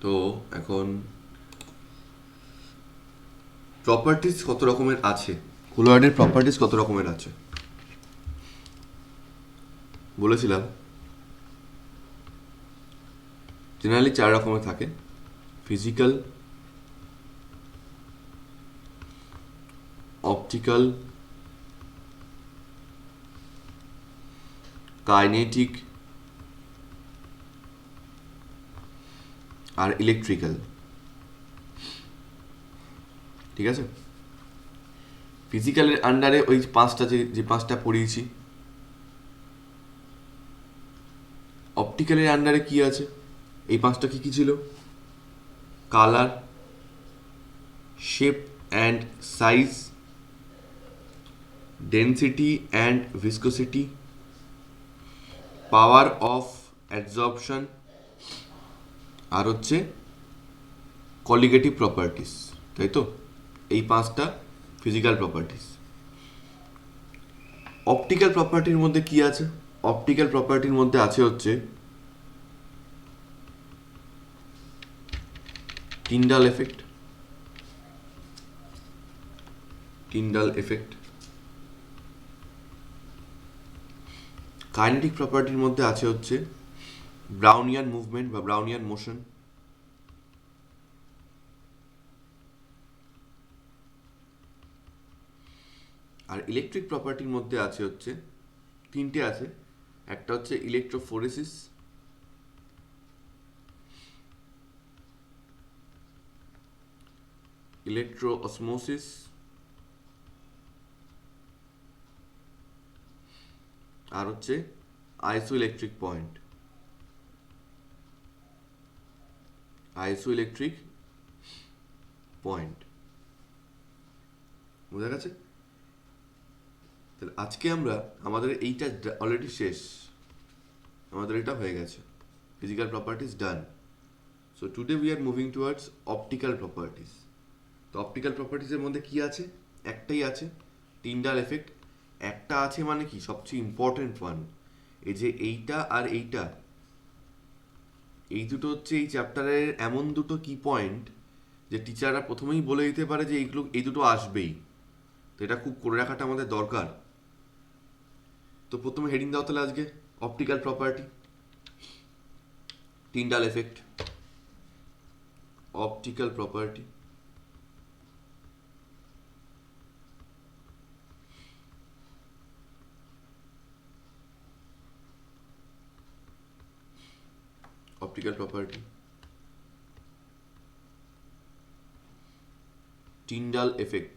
তো এখন প্রপার্টিজ কত রকমের আছে, কোলয়েডের প্রপার্টিজ কত রকমের আছে বলেছিলাম। জেনারেলি 4 রকমের থাকে: ফিজিক্যাল, অপটিক্যাল, কাইনেটিক আর ইলেকট্রিক্যাল। ঠিক আছে, ফিজিক্যালের আন্ডারে ওই পাঁচটা যে পাঁচটা পড়িয়েছি। অপটিক্যালের আন্ডারে কি আছে, এই পাঁচটা কি কি ছিল? Colour, shape and size, density and viscosity, power of absorption, আর হচ্ছে কলিগেটিভ প্রপার্টিস। তাই তো, এই পাঁচটা ফিজিক্যাল প্রপার্টিস। অপটিক্যাল প্রপার্টির মধ্যে কি আছে? অপটিক্যাল প্রপার্টির মধ্যে আছে হচ্ছে টিন্ডাল এফেক্ট, কাইনেটিক প্রপার্টির মধ্যে আছে হচ্ছে ব্রাউনিয়ান মুভমেন্ট বা ব্রাউনিয়ান মোশন, আর ইলেকট্রিক প্রপার্টির মধ্যে আছে হচ্ছে তিনটে আছে। একটা হচ্ছে ইলেকট্রোফোরেসিস, ইলেকট্রো অসমোসিস, আর হচ্ছে আইসোইলেকট্রিক পয়েন্ট। আইসোইলেকট্রিক পয়েন্ট বোঝা গেছে? তাহলে আজকে আমরা আমাদের এইটা অলরেডি শেষ, আমাদের এটা হয়ে গেছে, physical properties done. So today we are moving towards optical properties. তো অপটিক্যাল প্রপার্টিসের মধ্যে কি আছে? একটাই আছে, টিন্ডাল এফেক্ট। একটা আছে মানে কি, সবচেয়ে ইম্পর্টেন্ট ওয়ান। এই যে এইটা আর এইটা, এই দুটো হচ্ছে এই চ্যাপ্টারের এমন দুটো কি পয়েন্ট যে টিচাররা প্রথমেই বলে দিতে পারে যে এইগুলো, এই দুটো আসবেই। তো এটা খুব করে রাখাটা আমাদের দরকার। তো প্রথমে হেডিং দাও তাহলে আজকে, optical property, Tyndall effect, optical property. Optical property, Tyndall effect.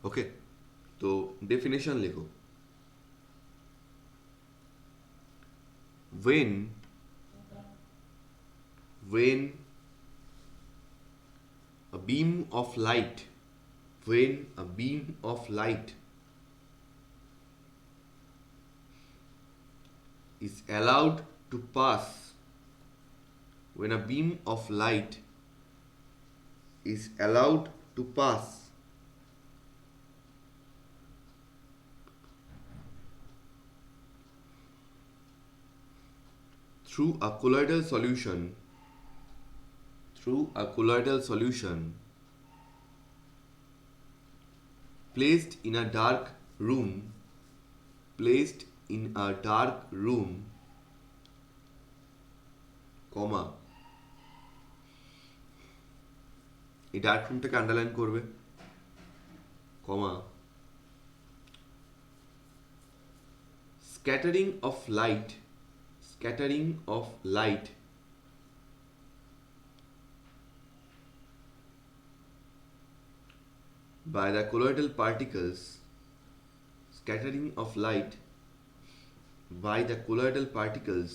Okay, তো ডেফিনেশন লেখো। when when a beam of light when a beam of light is allowed to pass when a beam of light is allowed to pass through a colloidal solution placed in a dark room comma, এই dark রুমটাকে underline করবে, কমা, scattering of light by the colloidal particles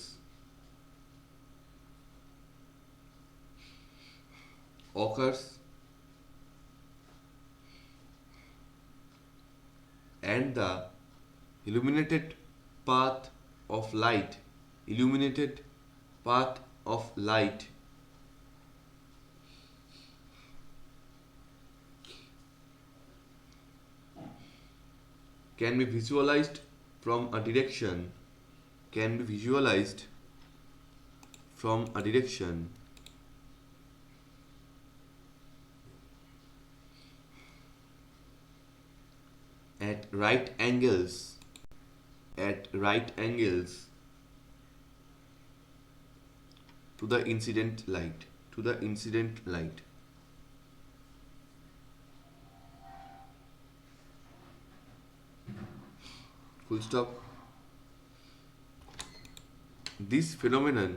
occurs and the illuminated path of light can be visualized from a direction, can be visualized from a direction at right angles, at right angles to the incident light, to the incident light. Full stop. This phenomenon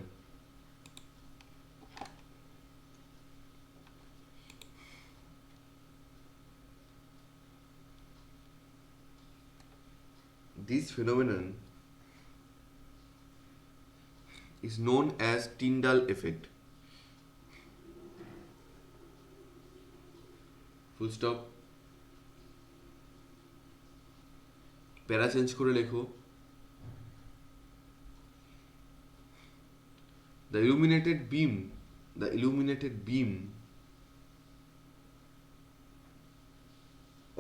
this phenomenon is known as Tyndall effect. Full stop. প্যারা change করে লেখো the illuminated beam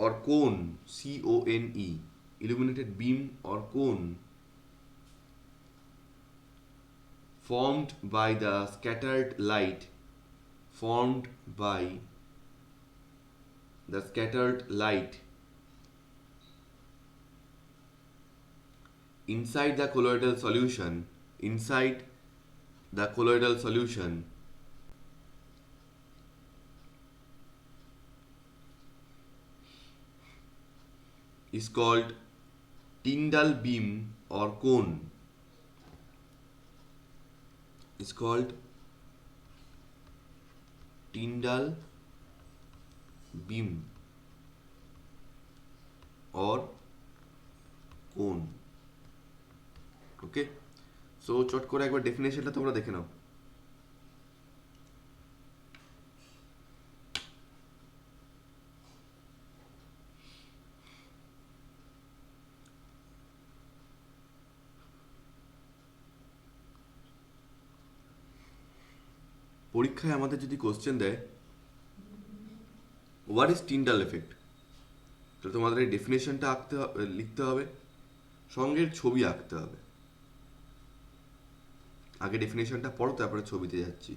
or cone, C-O-N-E, illuminated beam or cone formed by the scattered light, formed by the scattered light inside the colloidal solution, inside the colloidal solution is called Tyndall beam or cone, is called Tyndall beam or cone. Okay, so চট করে একবার ডেফিনেশনটা তোমরা দেখে নাও। পরীক্ষায় আমাদের যদি question দেয় what is Tyndall effect, তো তোমাদের এই ডেফিনেশনটা লিখতে হবে, সঙ্গে ছবি আঁকতে হবে। আগে ডেফিনেশনটা পড়ো, তারপরে ছবিতে যাচ্ছি।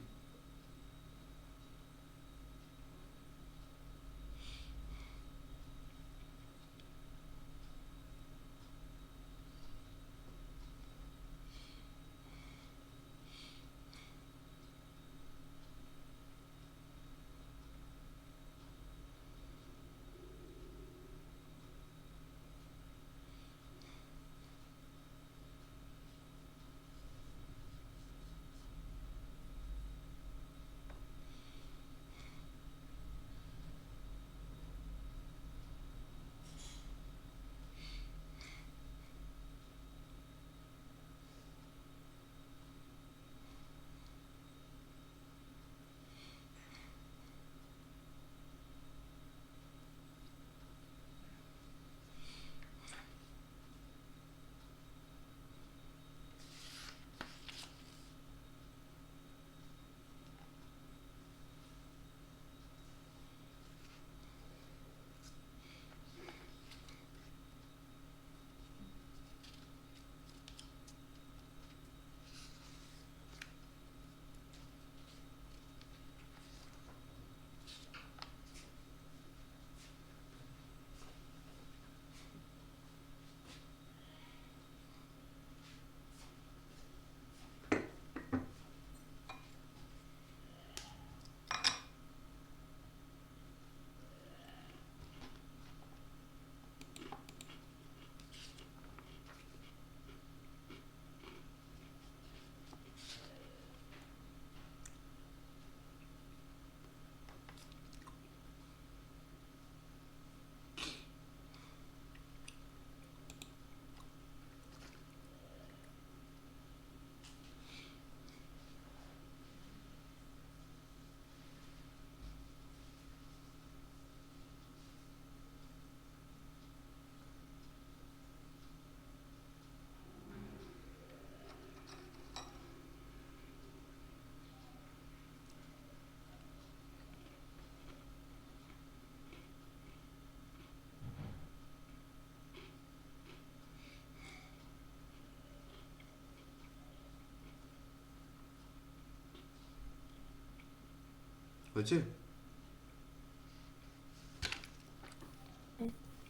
হয়েছে?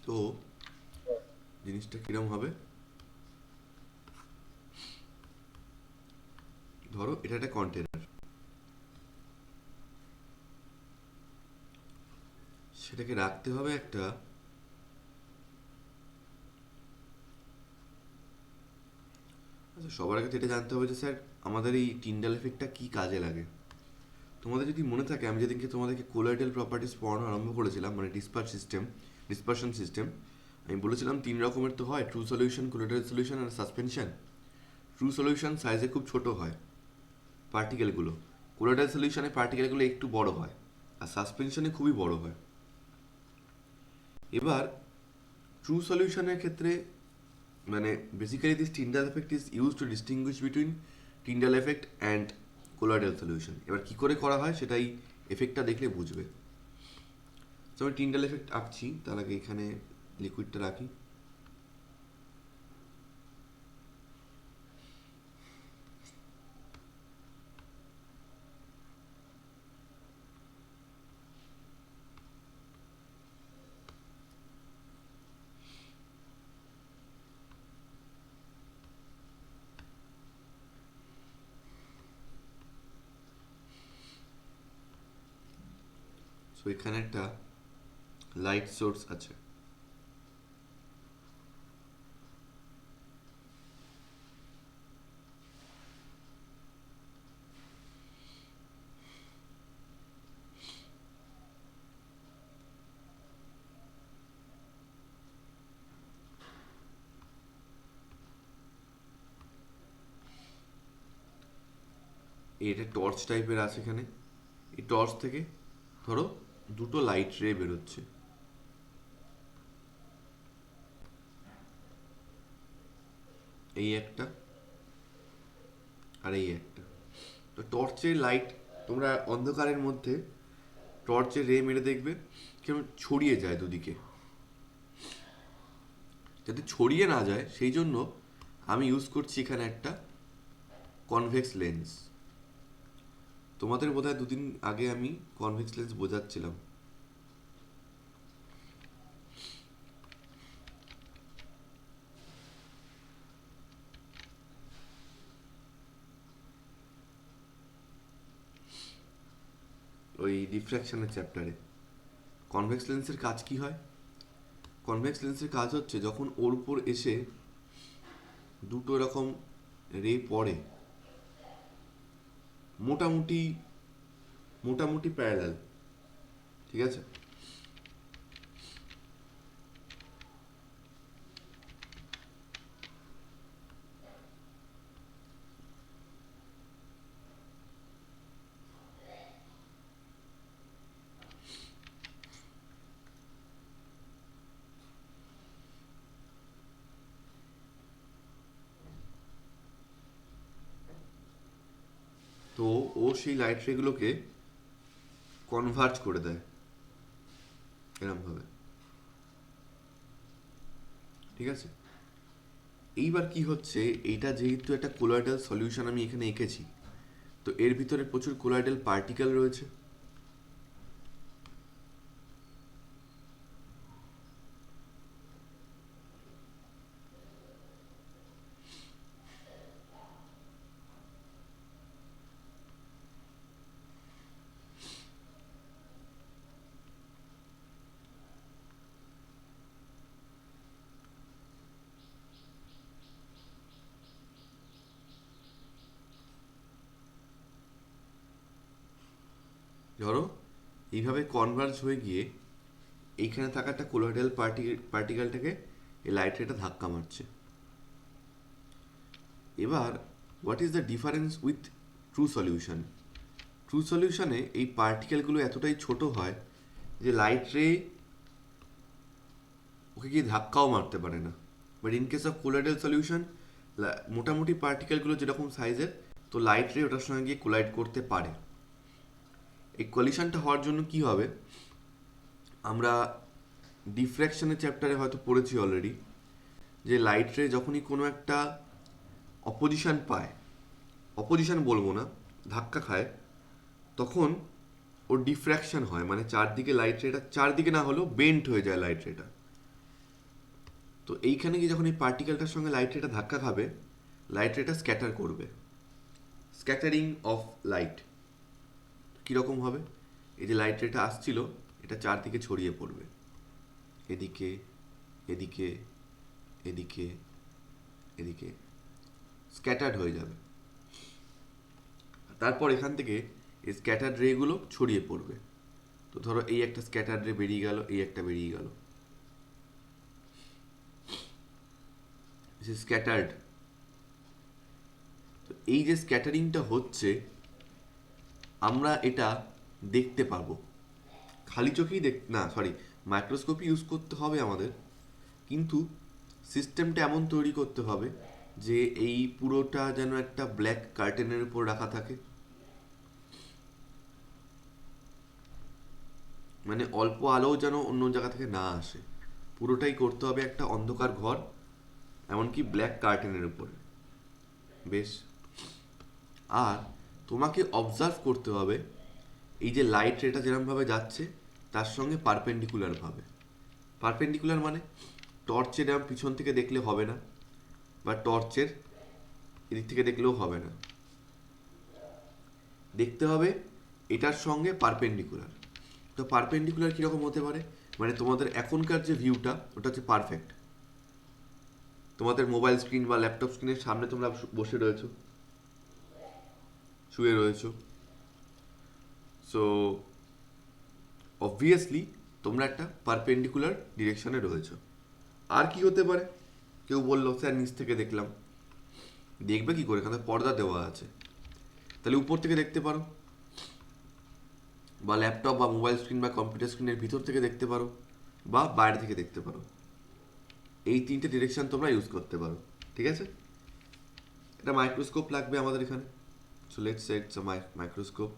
তো জিনিসটা কিরম হবে, ধরো এটা একটা কন্টেনার, সেটাকে রাখতে হবে একটা আচ্ছা, সবার আগে যেটা জানতে হবে যে স্যার আমাদের এই টিন্ডাল এফেক্টটা কি কাজে লাগে। তোমাদের যদি মনে থাকে আমি যেদিনকে তোমাদেরকে কোলয়েডাল প্রপার্টিস পড়ানো আরম্ভ করেছিলাম, মানে ডিসপারশন সিস্টেম, আমি বলেছিলাম 3 রকমের তো হয়, ট্রু সলিউশন, কোলয়েডাল সলিউশন আর সাসপেনশন। ট্রু সলিউশন সাইজে খুব ছোট হয় পার্টিকেলগুলো, কোলয়েডাল সলিউশনে পার্টিকেলগুলো একটু বড় হয়, আর সাসপেনশনে খুবই বড় হয়। এবার ট্রু সলিউশনের ক্ষেত্রে মানে basically this Tyndall effect is use to distinguish between Tyndall effect and colloidal solution. এবার কী করে করা হয় সেটাই এফেক্টটা দেখলে বুঝবে। তো আমি টিন্ডাল এফেক্ট আঁকছি, তার আগে এখানে লিকুইডটা রাখি। সো এখানে একটা লাইট সোর্স আছে, এটা টর্চ টাইপের আছে এখানে। এই টর্চ থেকে ধরো দুটো লাইট রে বেরোচ্ছে, এই একটা আর এই একটা। তো টর্চের লাইট তোমরা অন্ধকারের মধ্যে টর্চের রে মেরে দেখবে কেমন ছড়িয়ে যায় দুদিকে। যাতে ছড়িয়ে না যায় সেই জন্য আমি ইউজ করছি এখানে একটা কনভেক্স লেন্স। তোমাদের বোধহয় 2 দিন আগে আমি কনভেক্স লেন্স বোঝাচ্ছিলাম। ওই ডিফ্র্যাকশনের চ্যাপ্টারে কনভেক্স লেন্সের কাজ কি হয়। কনভেক্স লেন্সের কাজ হচ্ছে যখন ওর উপর এসে দুটো এরকম রে পড়ে, মোটামুটি মোটামুটি প্যারালাল, ঠিক আছে। তো ও সেই লাইট রেগুলোকে কনভার্জ করে দেয় এরম ভাবে, ঠিক আছে। এইবার কি হচ্ছে, এইটা যেহেতু একটা কোলয়েডাল সলিউশন আমি এখানে এঁকেছি, তো এর ভিতরে প্রচুর কোলয়েডাল পার্টিকেল রয়েছে। ধরো এইভাবে কনভার্জ হয়ে গিয়ে এইখানে থাকা একটা কোলয়েডাল পার্টিকেলটাকে এই লাইট রেটা ধাক্কা মারছে। এবার what is the difference with true solution. True সলিউশনে এই পার্টিকেলগুলো এতটাই ছোট হয় যে লাইট রে ওকে গিয়ে ধাক্কাও মারতে পারে না। But in case of colloidal solution মোটামুটি পার্টিকেলগুলো যেরকম সাইজের, তো লাইট রে ওটার সঙ্গে গিয়ে কোলাইড করতে পারে। এই কলিশনটা হওয়ার জন্য কি হবে, আমরা ডিফ্র্যাকশনের চ্যাপ্টারে হয়তো পড়েছি অলরেডি, যে লাইট রে যখনই কোনো একটা অপোজিশন পায়, অপোজিশন বলবো না, ধাক্কা খায়, তখন ওর ডিফ্র্যাকশন হয়, মানে চারদিকে লাইট রেটা চারদিকে না হলেও বেন্ট হয়ে যায় লাইট রেটা। তো এইখানে গিয়ে যখন এই পার্টিকেলটার সঙ্গে লাইট রেটা ধাক্কা খাবে, লাইট রেটা স্ক্যাটার করবে, স্ক্যাটারিং অফ লাইট। কীরকম হবে? এই যে লাইট রেটা আসছিল, এটা চারদিকে ছড়িয়ে পড়বে, এদিকে এদিকে এদিকে এদিকে, স্ক্যাটার্ড হয়ে যাবে। তারপর এখান থেকে এই স্ক্যাটার্ড রেগুলো ছড়িয়ে পড়বে। তো ধরো এই একটা স্ক্যাটার্ড রে বেরিয়ে গেল, এই একটা বেরিয়ে গেল, স্ক্যাটার্ড। তো এই যে স্ক্যাটারিংটা হচ্ছে, আমরা এটা দেখতে পাবো, খালি চোখেই না সরি, মাইক্রোস্কোপই ইউজ করতে হবে আমাদের, কিন্তু সিস্টেমটা এমন তৈরি করতে হবে যে এই পুরোটা যেন একটা ব্ল্যাক কার্টেনের উপর রাখা থাকে, মানে অল্প আলোও যেন অন্য জায়গা থেকে না আসে, পুরোটাই করতে হবে একটা অন্ধকার ঘর, এমনকি ব্ল্যাক কার্টেনের উপরে। বেশ, আর তোমাকে অবজার্ভ করতে হবে এই যে লাইট রেটা যেরকমভাবে যাচ্ছে তার সঙ্গে পারপেন্ডিকুলার ভাবে। পারপেন্ডিকুলার মানে টর্চের এরকম পিছন থেকে দেখলে হবে না, বা টর্চের এদিক থেকে দেখলেও হবে না, দেখতে হবে এটার সঙ্গে পারপেন্ডিকুলার। তো পারপেন্ডিকুলার কীরকম হতে পারে? মানে তোমাদের এখনকার যে ভিউটা ওটা হচ্ছে পারফেক্ট, তোমাদের মোবাইল স্ক্রিন বা ল্যাপটপ স্ক্রিনের সামনে তোমরা বসে রয়েছো, শুয়ে রয়েছো, সো অবভিয়াসলি তোমরা একটা পারপেন্ডিকুলার ডিরেকশনে রয়েছো। আর কি হতে পারে? কেউ বললো স্যার নিচ থেকে দেখলাম, দেখবে কি করে? এখানে পর্দা দেওয়া আছে, তাহলে উপর থেকে দেখতে পারো, বা ল্যাপটপ বা মোবাইল স্ক্রিন বা কম্পিউটার স্ক্রিনের ভিতর থেকে দেখতে পারো, বা বাইরে থেকে দেখতে পারো। এই তিনটে ডিরেকশন তোমরা ইউজ করতে পারো, ঠিক আছে? এটা মাইক্রোস্কোপ লাগবে আমাদের এখানে, so let's say it's a microscope.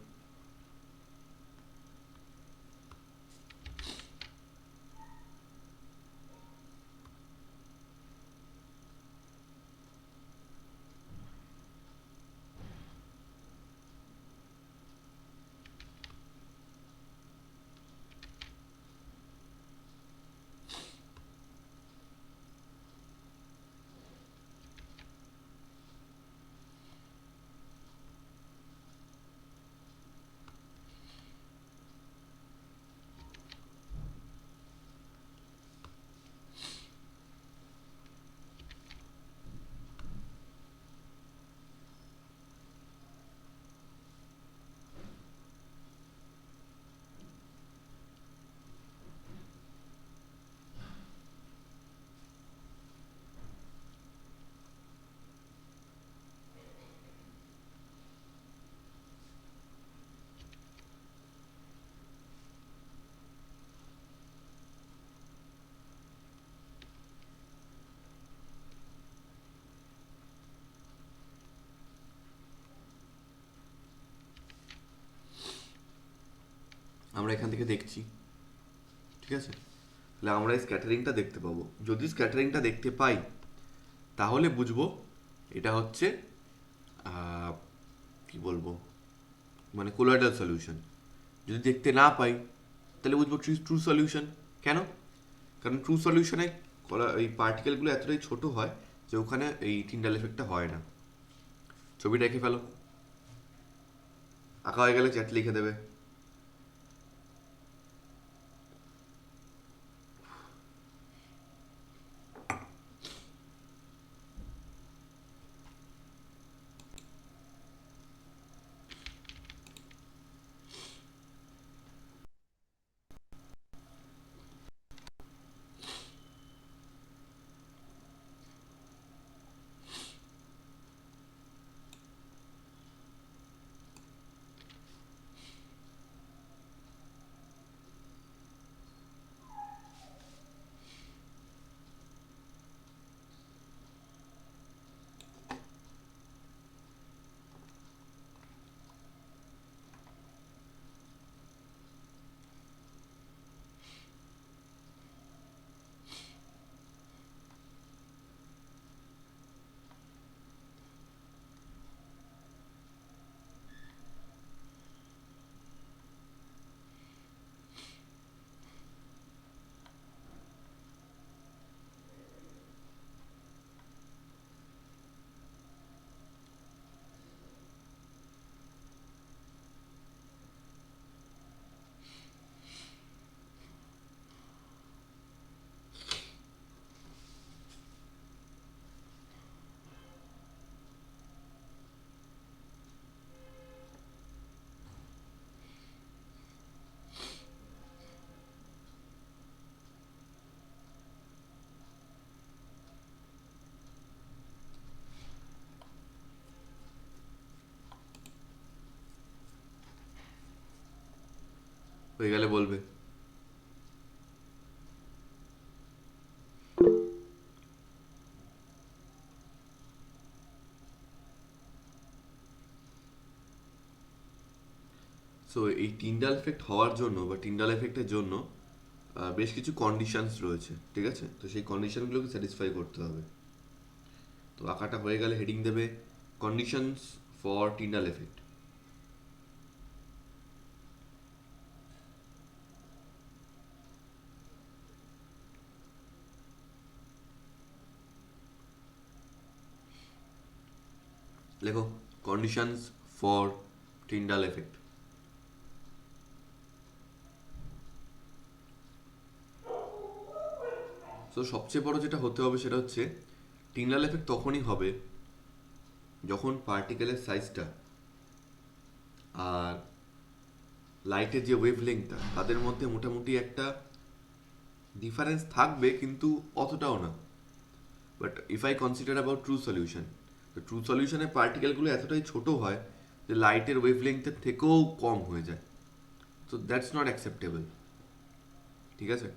আমরা এখান থেকে দেখছি, ঠিক আছে? তাহলে আমরা এই স্ক্যাটারিংটা দেখতে পাবো। যদি স্ক্যাটারিংটা দেখতে পাই তাহলে বুঝবো এটা হচ্ছে কি বলবো, মানে কোলয়েডাল সলিউশন। যদি দেখতে না পাই তাহলে বুঝবো ট্রু সলিউশন। কেন? কারণ ট্রু সলিউশনে এই পার্টিকেলগুলো এতটাই ছোট হয় যে ওখানে এই টিন্ডাল এফেক্টটা হয় না। ছবিটা এঁকে ফেলো, আঁকা হয়ে গেলে চ্যাট লিখে দেবে। হয়ে গেলে বলবে। সো এই টিন্ডাল এফেক্ট হওয়ার জন্য বা টিন্ডাল এফেক্টের জন্য বেশ কিছু কন্ডিশনস রয়েছে, ঠিক আছে? তো সেই কন্ডিশনগুলোকে স্যাটিসফাই করতে হবে। তো আঁকাটা হয়ে গেলে হেডিং দেবে কন্ডিশনস ফর টিন্ডাল এফেক্ট। লেখো কন্ডিশনস ফর টিন্ডাল এফেক্ট। তো সবচেয়ে বড় যেটা হতে হবে সেটা হচ্ছে টিন্ডাল এফেক্ট তখনই হবে যখন পার্টিকেলের সাইজটা আর লাইটের যে ওয়েভ লেংথটা তাদের মধ্যে মোটামুটি একটা ডিফারেন্স থাকবে, কিন্তু অতটাও না। But if I consider about true solution, তো ট্রু সলিউশনে পার্টিকেলগুলো এতটাই ছোট হয় যে লাইটের ওয়েভ লেংথের থেকেও কম হয়ে যায়। তো দ্যাটস নট অ্যাকসেপ্টেবল, ঠিক আছে?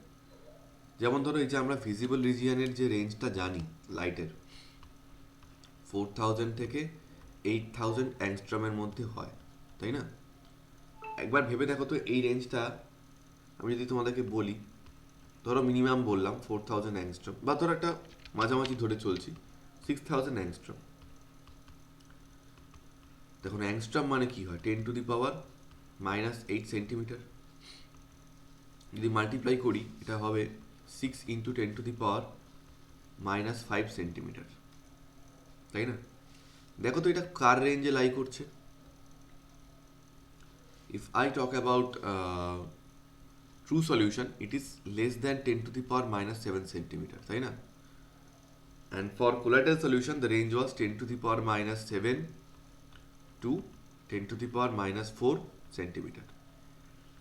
যেমন ধরো এই যে আমরা ভিজিবল রিজিয়নের যে রেঞ্জটা জানি লাইটের 4000 থেকে 8000 অ্যাংস্ট্রমের মধ্যে হয়, তাই না? একবার ভেবে দেখো তো এই রেঞ্জটা আমি যদি তোমাদেরকে বলি, ধরো মিনিমাম বললাম 4000 অ্যাংস্ট্রম, বা ধরো একটা মাঝামাঝি ধরে চলছি 6000 অ্যাংস্ট্রম। দেখুন অ্যাংস্ট্রম মানে কি হয়, 10⁻⁻8 সেন্টিমিটার। যদি মাল্টিপ্লাই করি এটা হবে 6 ইন্টু 10⁻⁻5 সেন্টিমিটার, তাই না? দেখো তো এটা কার রেঞ্জে লাই করছে। If I talk about true solution, it is less than 10⁻⁻7 centimeter, তাই না? And for colloidal solution the range was 10⁻⁻7 to 10⁻⁻4 centimeter.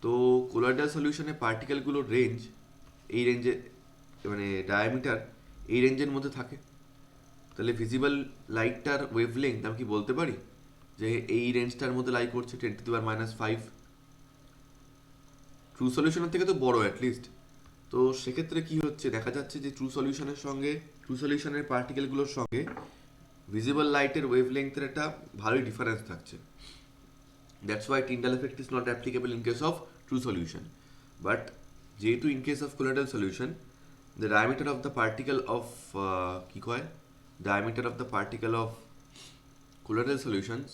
তো colloidal সলিউশনে পার্টিকেলগুলোর রেঞ্জ এই রেঞ্জে, মানে ডায়ামিটার এই রেঞ্জের মধ্যে থাকে। তাহলে ভিজিবল লাইটটার ওয়েভলেংথ আমি কি বলতে পারি যে এই রেঞ্জটার মধ্যে লাই করছে 10⁻⁵। ট্রু সলিউশনের থেকে তো বড় অ্যাটলিস্ট। তো সেক্ষেত্রে কি হচ্ছে, দেখা যাচ্ছে যে ট্রু সলিউশনের পার্টিকেলগুলোর সঙ্গে ভিজিবল লাইটের ওয়েভলেংথের একটা ভালোই ডিফারেন্স থাকছে। That's why Tyndall effect is not applicable in case of true solution. But যেহেতু in case of colloidal solution the diameter of the particle of কি কয় diameter of the particle of colloidal solutions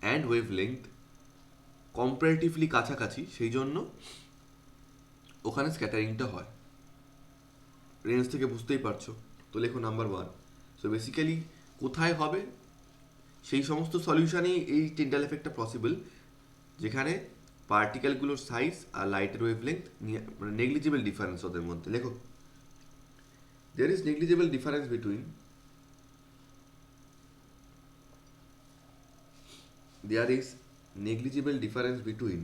and wavelength comparatively কাছাকাছি, সেই জন্য ওখানে স্ক্যাটারিংটা হয়। Range থেকে বুঝতেই পারছো। তো লেখো নাম্বার 1। সো বেসিক্যালি কোথায় হবে, সেই সমস্ত সলিউশনেই এই টিন্ডাল এফেক্টটা পসিবল যেখানে পার্টিকেলগুলোর সাইজ আর লাইটের ওয়েভলেংথ মানে নেগলিজিবল ডিফারেন্স ওদের মধ্যে। লেখো there is negligible difference between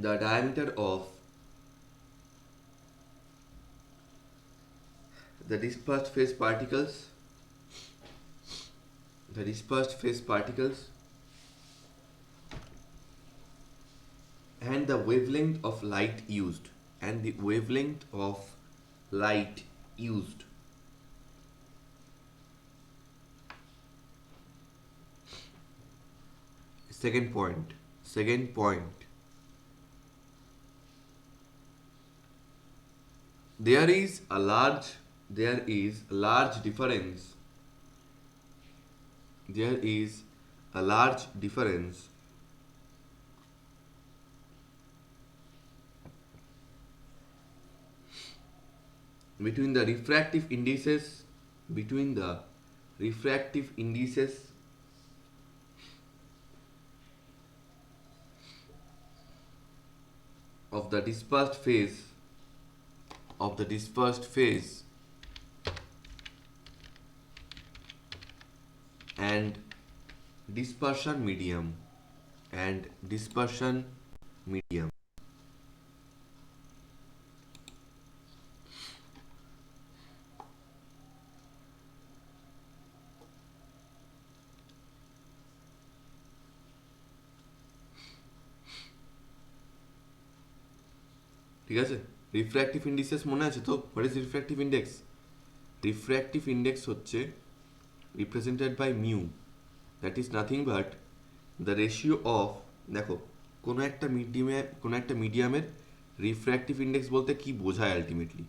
the diameter of the dispersed phase particles and the wavelength of light used Second point. There is a large difference between the refractive indices of the dispersed phase and dispersion medium ঠিক আছে? Refractive indices মনে আছে তো? What is refractive index? Refractive index হচ্ছে represented by mu, that is nothing but the ratio of, দেখো কোনো একটা মিডিয়ামের রিফ্র্যাক্টিভ ইন্ডেক্স বলতে কি বোঝায় ultimately?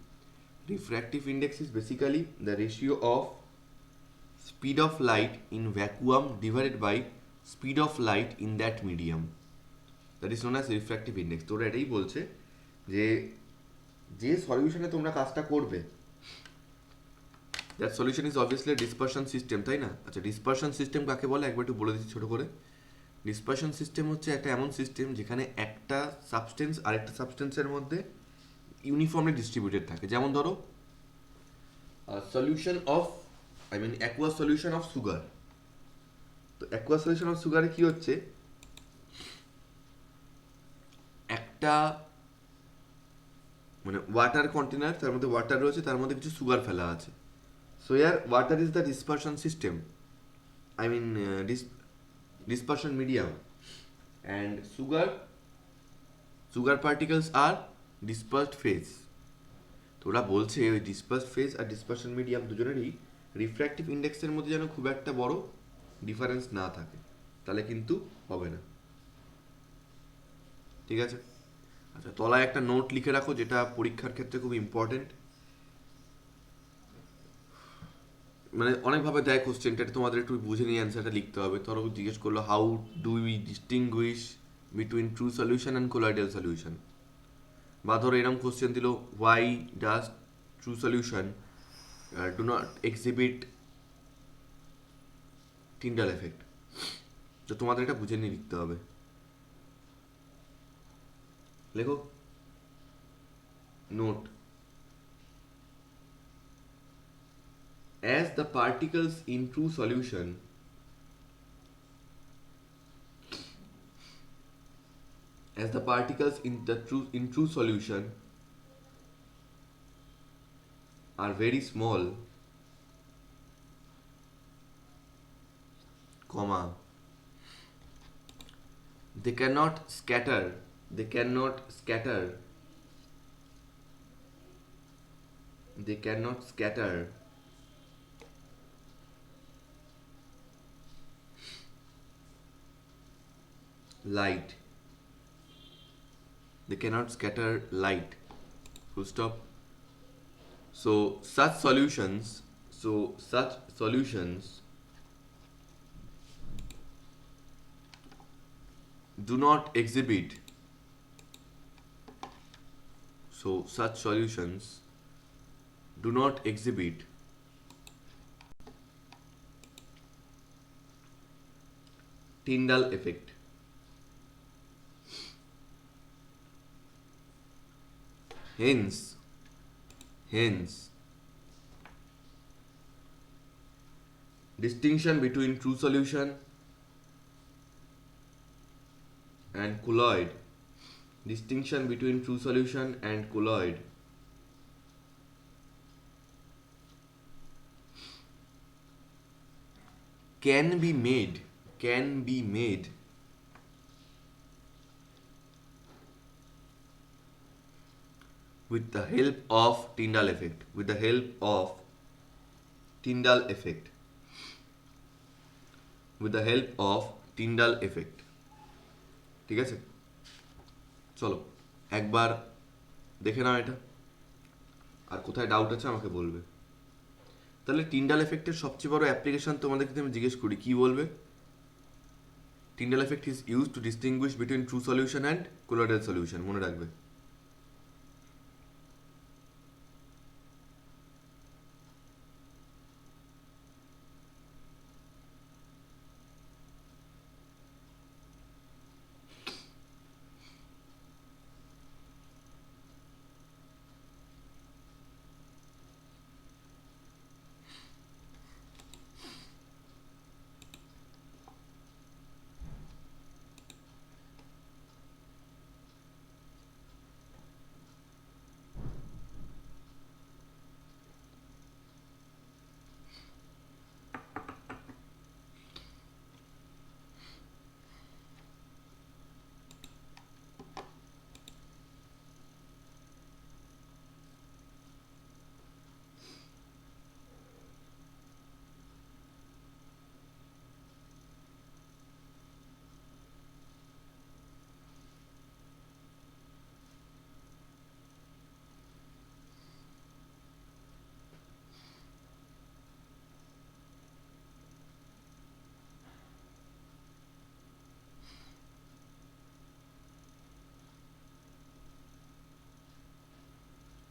Refractive index is basically the ratio of speed of light in vacuum divided by speed of light in that medium, that is known as refractive index. তোরা এটাই বলছে যে যে সলিউশনে তোমরা কাজটা করবে, that solution is obviously dispersion system, তাই না? আচ্ছা, ডিসপারশন সিস্টেম কাকে বলে একবার একটু বলে দিচ্ছি ছোটো করে। ডিসপারশন সিস্টেম হচ্ছে একটা এমন সিস্টেম যেখানে একটা সাবস্টেন্স আরেকটা সাবস্টেন্সের মধ্যে ইউনিফর্মলি ডিস্ট্রিবিউটেড থাকে। যেমন ধরো solution of Aqua solution of sugar. তো অ্যাকুয়া সলিউশন অফ সুগারে কি হচ্ছে, একটা ওয়াটার কন্টেনার, তার মধ্যে ওয়াটার রয়েছে, তার মধ্যে কিছু সুগার ফেলা আছে। So year water is the dispersion system, dispersion medium, and sugar particles are dispersed phase. তো ওরা বলছে ওই ডিসপার্স ফেজ আর ডিসপারশন মিডিয়াম দুজনেরই রিফ্র্যাক্টিভ ইন্ডেক্সের মধ্যে যেন খুব একটা বড় ডিফারেন্স না থাকে, তাহলে কিন্তু হবে না। ঠিক আছে? আচ্ছা, তলায় একটা নোট লিখে রাখো যেটা পরীক্ষার ক্ষেত্রে খুব ইম্পর্টেন্ট। অনেকভাবে দেয় কোশ্চেনটা, তোমাদের একটু বুঝে নিয়ে অ্যান্সারটা লিখতে হবে। ধরো জিজ্ঞেস করলো how do we distinguished between true solution and colloidal solution, বা ধরো এরকম কোশ্চেন দিল why does true solution do not exhibit Tyndall effect. তো তোমাদের এটা বুঝে নিয়ে লিখতে হবে। লেখো note, as the particles in true solution in true solution are very small, comma, they cannot scatter light, full stop. So such solutions do not exhibit Tyndall effect. Hence, distinction between true solution and colloid can be made with the help of Tyndall effect. ঠিক আছে? চলো একবার দেখে নাও এটা, আর কোথায় doubt আছে আমাকে বলবে। তাহলে টিন্ডাল এফেক্টের সবচেয়ে বড় অ্যাপ্লিকেশন তোমাদেরকে আমি জিজ্ঞেস করি, কি বলবে? Tyndall effect is use to distinguish between true solution and colloidal solution, মনে রাখবে।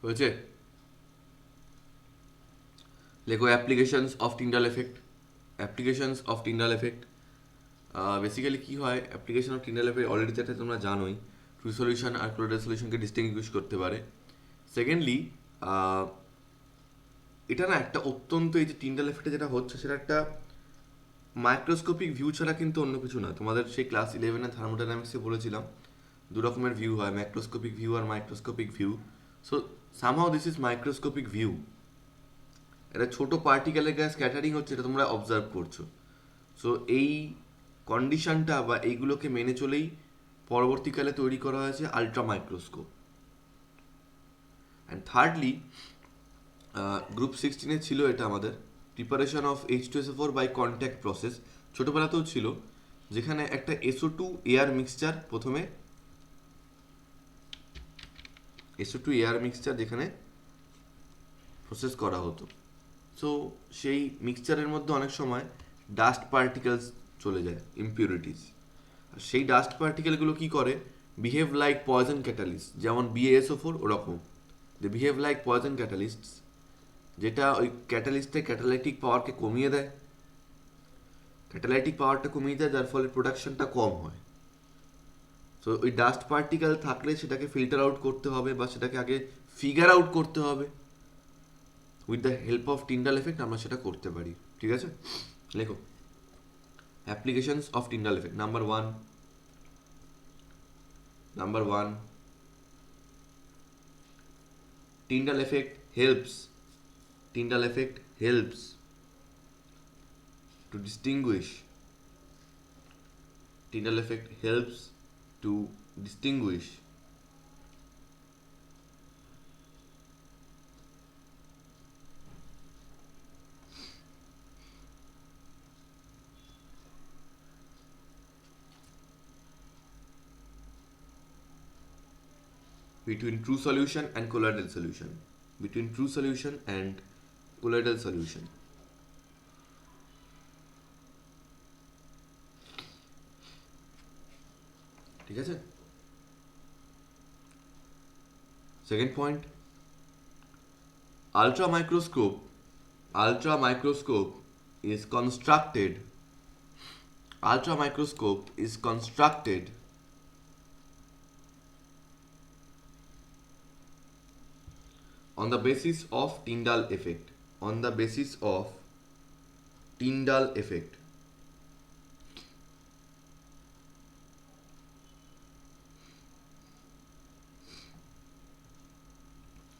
হয়েছে? লেখো applications of Tyndall effect. Applications of Tyndall effect basically কী হয়, application of Tyndall effect already যেটা তোমরা জানোই, ট্রু সলিউশন আর ক্লোরাইড সলিউশনকে ডিস্টিংগুইশ করতে পারে। সেকেন্ডলি এটা না একটা অত্যন্ত, এই যে টিন্ডাল এফেক্টে যেটা হচ্ছে সেটা একটা মাইক্রোস্কোপিক ভিউ ছাড়া কিন্তু অন্য কিছু না। তোমাদের সেই ক্লাস 11 থার্মোডাইনামিক্সে বলেছিলাম দু রকমের ভিউ হয়, ম্যাক্রোস্কোপিক ভিউ আর microscopic view. So somehow this is microscopic view. এটা ছোট পার্টিকেলের গায়ে স্ক্যাটারিং হচ্ছে, এটা তোমরা অবজার্ভ করছো। সো এই কন্ডিশনটা বা এইগুলোকে মেনে চলেই পরবর্তীকালে তৈরি করা হয়েছে ultra microscope. And thirdly group 16-এ ছিল এটা আমাদের preparation of H2SO4 by contact process. ছোটোবেলাতেও ছিল, যেখানে একটা SO2 এয়ার মিক্সচার, প্রথমে SO2 এয়ার মিক্সচার যেখানে প্রসেস করা হতো। সো সেই মিক্সচারের মধ্যে অনেক সময় ডাস্ট পার্টিকেলস চলে যায়, ইমপিউরিটিস। আর সেই ডাস্ট পার্টিকেলগুলো কী করে, বিহেভ লাইক পয়জন ক্যাটালিস্ট, যেমন BaSO4 ওরকম। দে বিহেভ লাইক পয়জন ক্যাটালিস্টস, যেটা ওই ক্যাটালিস্টের ক্যাটালাইটিক পাওয়ারকে কমিয়ে দেয়। ক্যাটালাইটিক পাওয়ারটা কমিয়ে দেয়, যার ফলে প্রোডাকশনটা কম হয়। সো ওই ডাস্ট পার্টিকেল থাকলে সেটাকে ফিল্টার আউট করতে হবে, বা সেটাকে আগে ফিগার আউট করতে হবে। With the help of Tyndall effect আমরা সেটা করতে পারি। ঠিক আছে, লেখো applications of Tyndall effect. Number one, Tyndall effect helps. Tyndall effect helps to distinguish. Tyndall effect helps to distinguish between true solution and colloidal solution. Between true solution and colloidal solution. ঠিক আছে? Second point, ultra microscope is constructed. Ultra microscope is constructed on the basis of Tyndall effect. On the basis of Tyndall effect.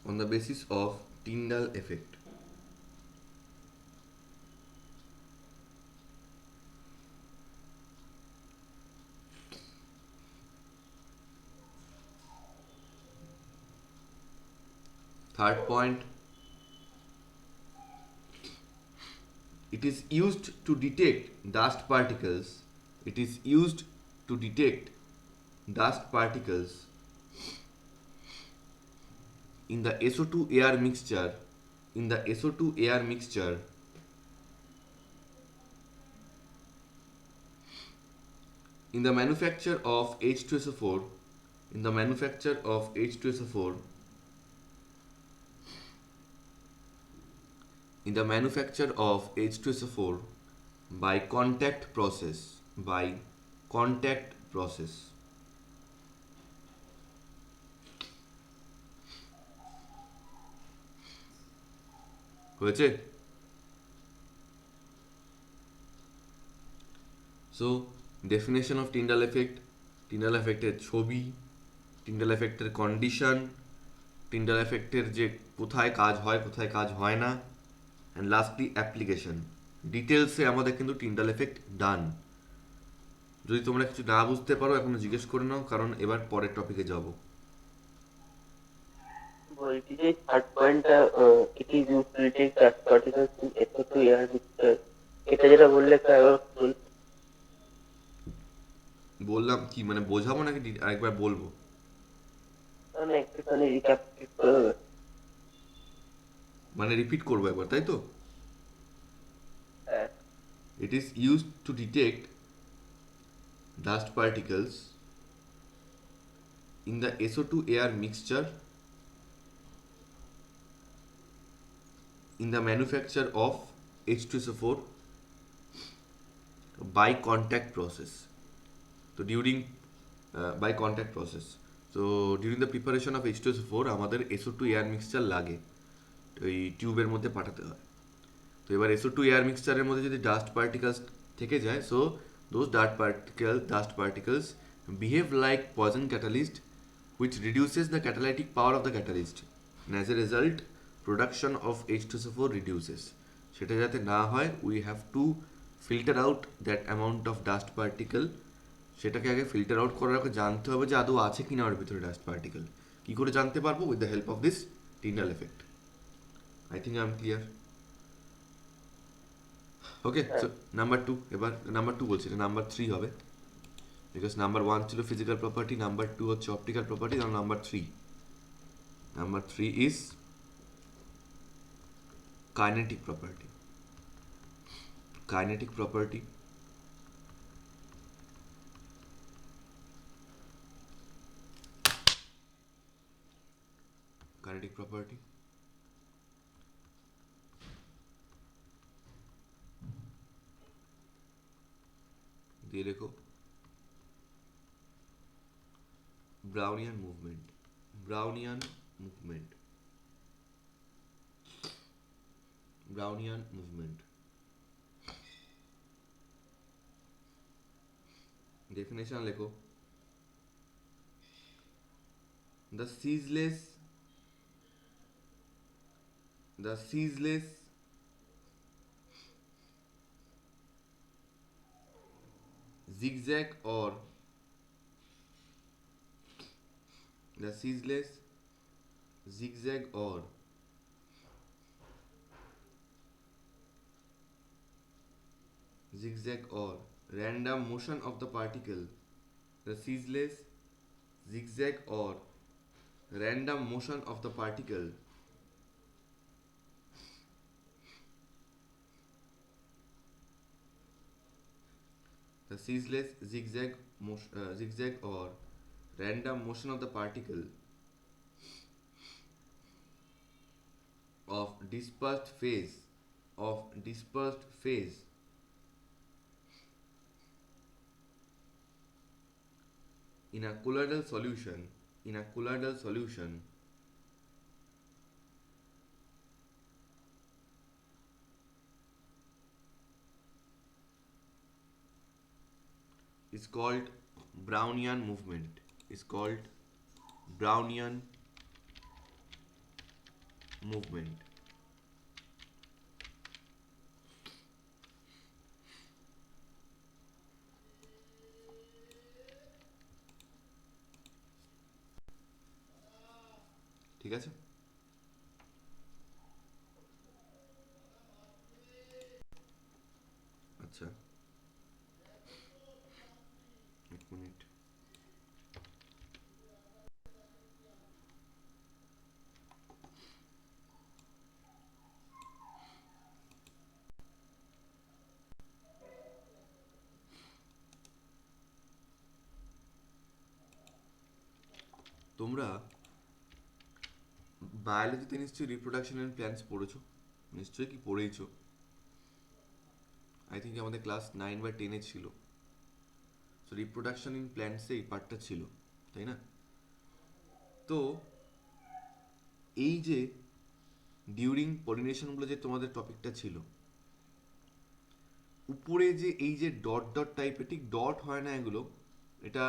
On the basis of Tyndall effect. Third point, it is used to detect dust particles. It is used to detect dust particles in the SO2 air mixture. In the SO2 air mixture in the manufacture of H2SO4. In the manufacture of H2SO4. In the manufacture of H2SO4 by contact process. By contact process. হয়েছে? So definition of Tyndall effect, Tyndall এফেক্টের ছবি, Tyndall এফেক্টের condition, Tyndall এফেক্টের যে কোথায় কাজ হয় কোথায় কাজ হয় না, অ্যান্ড লাস্টলি অ্যাপ্লিকেশন। ডিটেলসে আমাদের কিন্তু টিন্ডাল এফেক্ট ডান। যদি তোমরা কিছু না বুঝতে পারো এখন জিজ্ঞেস করে নাও, কারণ এবার পরের টপিকে যাব। বলছি যে থার্ড পয়েন্টটা it is use to detect dust particles in SO2 air mixture, এটা যেটা বললে একটা বললাম কি, মানে বোঝাবো নাকি আরেকবার বলবো? মানে একটুখানি রিক্যাপ করে হবে। মানে রিপিট করবো একবার, তাই তো? হ্যাঁ। It is used to detect dust particles in the SO2 air mixture in the manufacture of H2SO4 by contact process. So during by contact process. So during the preparation of H2SO4 আমাদের SO2 air mixture লাগে, তো এই টিউবের মধ্যে পাঠাতে হয়। তো এবার SO2 এয়ার মিক্সচারের মধ্যে যদি ডাস্ট পার্টিকেলস থেকে যায়, so those dust particles behave like poison catalyst which reduces the catalytic power of the catalyst, and as a result production of H2SO4 reduces. সেটা যাতে না হয়, we have to filter out that amount of dust particle। সেটাকে আগে filter out করার আগে জানতে হবে যে আদৌ আছে কিনা ওর ভিতরে ডাস্ট পার্টিকেল। কি করে জানতে পারবো? With the help of this Tyndall effect. I think I am clear. Okay, so number 2, এবার নাম্বার 2 বলছি, নাম্বার 3 হবে, বিকজ নাম্বার 1 ছিল ফিজিক্যাল প্রপার্টি, নাম্বার 2 হচ্ছে অপটিক্যাল প্রপার্টি, আর number 3 is kinetic property. Kinetic property দিয়ে রেখো Brownian movement. Brownian movement Brownian movement definition লেখো, the ceaseless zigzag or the ceaseless zigzag or random motion of the particle, the ceaseless zigzag or random motion of the particle the ceaseless zigzag or random motion of the particle of dispersed phase in a colloidal solution is called Brownian movement. ঠিক আছে? আচ্ছা, এক minute. তোমরা বায়োলজিতে নিশ্চয়ই reproduction and plants পড়েছো, নিশ্চয়ই কি পড়েইছো। I think আমাদের ক্লাস 9 বা 10-এ ছিল। সো রিপ্রোডাকশন ইন প্ল্যান্টসে এই পার্টটা ছিল, তাই না? তো এই যে ডিউরিং পলিনেশন বলে যে তোমাদের টপিকটা ছিল, উপরে যে এই যে ডট ডট টাইপের, ঠিক ডট হয় না এগুলো, এটা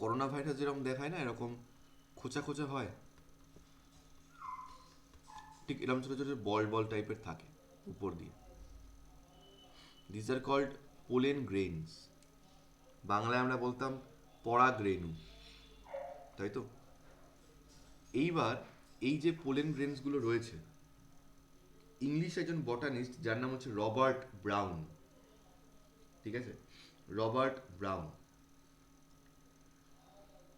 করোনা ভাইরাস যেরকম দেখায় না, এরকম খোঁচা খোঁচা হয়, ঠিক এরকম ছোট ছোট বল টাইপের থাকে উপর দিয়ে। This are called pollen grains. বাংলায় আমরা বলতাম পরাগ রেণু, তাই তো? এইবার এই যে পোলেন গ্রেনসগুলো রয়েছে, ইংলিশ একজন বটানিস্ট যার নাম হচ্ছে রবার্ট ব্রাউন, ঠিক আছে, রবার্ট ব্রাউন।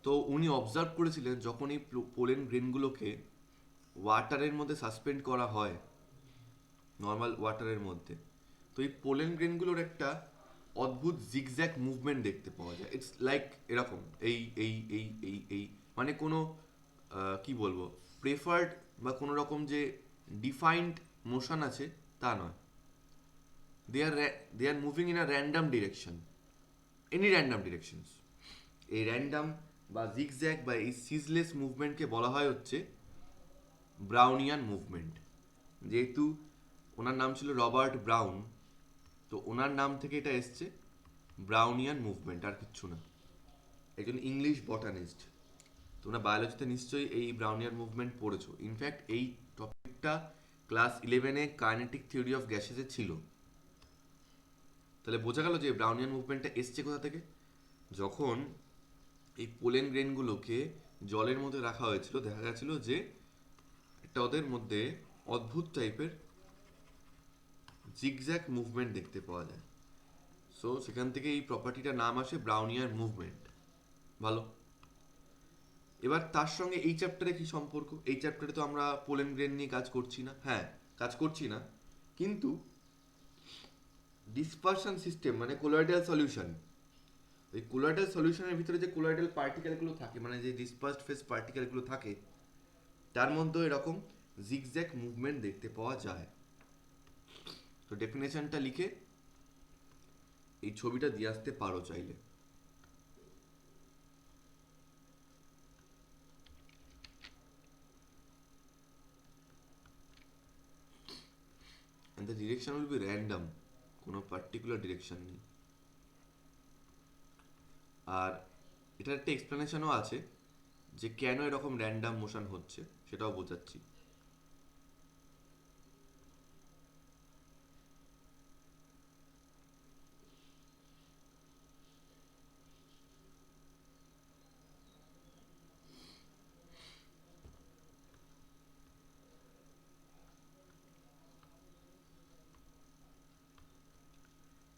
তো উনি অবজার্ভ করেছিলেন যখন এই পোলেন গ্রেনগুলোকে ওয়াটারের মধ্যে সাসপেন্ড করা হয়, নর্মাল ওয়াটারের মধ্যে, তো এই পোলেন গ্রেনগুলোর একটা অদ্ভুত জিগজ্যাগ মুভমেন্ট দেখতে পাওয়া যায়। ইটস লাইক এরকম, এই এই এই এই এই মানে কোনো কি বলবো, প্রেফার্ড বা কোনো রকম যে ডিফাইন্ড মোশন আছে তা নয়। They are moving in a random direction, any random directions. এই র্যান্ডাম বা জিগজ্যাগ বা এই সিজলেস মুভমেন্টকে বলা হয় হচ্ছে ব্রাউনিয়ান মুভমেন্ট। যেহেতু ওনার নাম ছিল রবার্ট ব্রাউন, তো ওনার নাম থেকে এটা এসছে ব্রাউনিয়ান মুভমেন্ট, আর কিচ্ছু না। একজন ইংলিশ বটানিস্ট। তোমরা বায়োলজিতে নিশ্চয়ই এই ব্রাউনিয়ান মুভমেন্ট পড়েছো। ইনফ্যাক্ট এই টপিকটা ক্লাস 11-এ কাইনেটিক থিওরি অফ গ্যাসেসে ছিল। তাহলে বোঝা গেল যে ব্রাউনিয়ান মুভমেন্টটা এসছে কোথা থেকে। যখন এই পোলেন গ্রেনগুলোকে জলের মধ্যে রাখা হয়েছিল, দেখা গেছিল যে একটা ওদের মধ্যে অদ্ভুত টাইপের জিগজ্যাগ মুভমেন্ট দেখতে পাওয়া যায়। সো সেখান থেকে এই প্রপার্টিটার নাম আসে ব্রাউনিয়ান মুভমেন্ট। ভালো। এবার তার সঙ্গে এই চ্যাপ্টারে কি সম্পর্ক? এই চ্যাপ্টারে তো আমরা পোলেন গ্রেন নিয়ে কাজ করছি না। হ্যাঁ, কাজ করছি না, কিন্তু ডিসপারশন সিস্টেম মানে কোলয়েডাল সলিউশন, ওই কোলয়েডাল সলিউশনের ভিতরে যে কোলয়েডাল পার্টিকেলগুলো থাকে, মানে যে ডিসপার্সড ফেস পার্টিকেলগুলো থাকে, তার মধ্যে এরকম জিগজ্যাগ মুভমেন্ট দেখতে পাওয়া যায়। তো ডেফিনেশনটা লিখে এই ছবিটা দিয়ে আসতে পারো চাইলে। and the direction will be random, কোনো পার্টিকুলার ডিরেকশন নেই। আর এটার একটা এক্সপ্লেনেশনও আছে যে কেন এরকম র্যান্ডাম মোশন হচ্ছে, সেটাও বোঝাচ্ছি।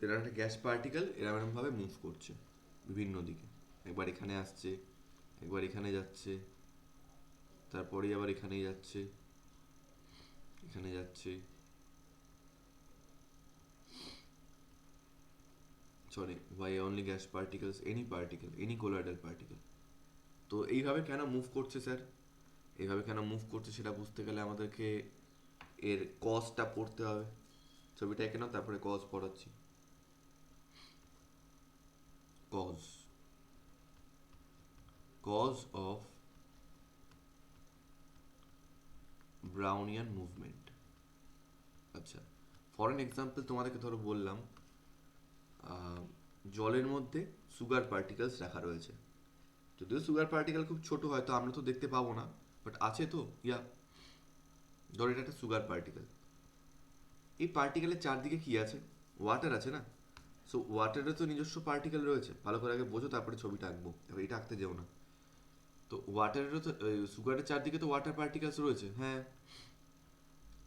এরা একটা গ্যাস পার্টিকেল এরকমভাবে মুভ করছে বিভিন্ন দিকে। একবার এখানে আসছে, একবার এখানে যাচ্ছে, তারপরে আবার এখানেই যাচ্ছে, এখানে যাচ্ছে, sorry why only gas particles, any particle, any colloidal particle। তো এইভাবে কেন মুভ করছে স্যার, এইভাবে কেন মুভ করছে সেটা বুঝতে গেলে আমাদেরকে এর কজটা পড়তে হবে। ছবিটা এঁকে নাও, তারপরে কজ পড়াচ্ছি। Cause, cause of Brownian movement. আচ্ছা, ফর এন এক্সাম্পল তোমাদেরকে ধরো বললাম জলের মধ্যে সুগার পার্টিকেলস রাখা রয়েছে। যদিও সুগার পার্টিকেল খুব ছোট হয়, তো আমরা তো দেখতে পাবো না, বাট আছে তো। ধরো এটা একটা সুগার পার্টিকেল। এই পার্টিকেলের চারদিকে কি আছে? ওয়াটার আছে না। সো ওয়াটারের তো নিজস্ব পার্টিকেল রয়েছে। ভালো করে আগে বোঝো, তারপরে ছবিটা আঁকবো। এবার এটা আঁকতে যেও না। তো ওয়াটারেরও তো সুগারের চারদিকে তো ওয়াটার পার্টিকেলস রয়েছে। হ্যাঁ,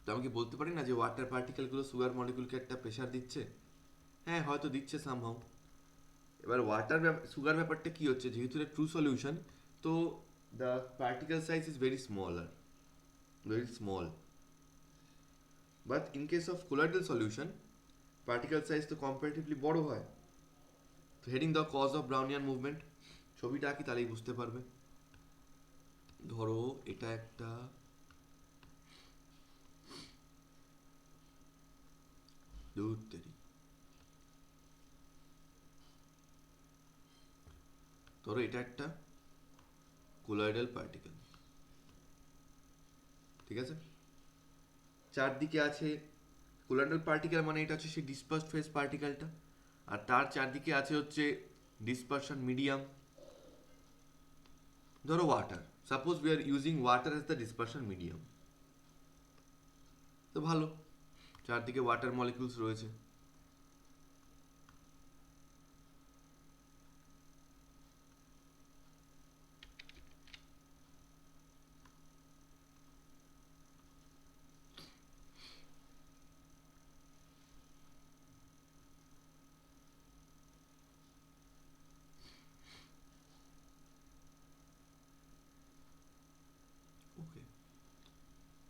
তো আমি কি বলতে পারি না যে ওয়াটার পার্টিকেলগুলো সুগার মলিকুলকে একটা প্রেশার দিচ্ছে? হ্যাঁ, হয়তো দিচ্ছে সামহাউ। এবার সুগার ব্যাপারটা কি হচ্ছে, যেহেতু এটা ট্রু সলিউশন, তো the particle size is very smaller, very small. But in case of colloidal solution particle size তো কম্পারেটিভলি বড় হয়। তো heading the cause of Brownian movement, ছবিটা আঁকি তাহলেই বুঝতে পারবে। ধরো এটা একটা ধরো এটা একটা কোলয়েডাল পার্টিকেল, ঠিক আছে? চারদিকে আছে কোলয়েডাল পার্টিকেল, মানে এটা হচ্ছে সেই ডিসপার্সড ফেজ পার্টিকেলটা, আর তার চারদিকে আছে হচ্ছে ডিসপারশন মিডিয়াম। ধরো water, suppose we are using water as the dispersion medium. তো ভালো, চারদিকে ওয়াটার মলিকিউলস রয়েছে। ওকে,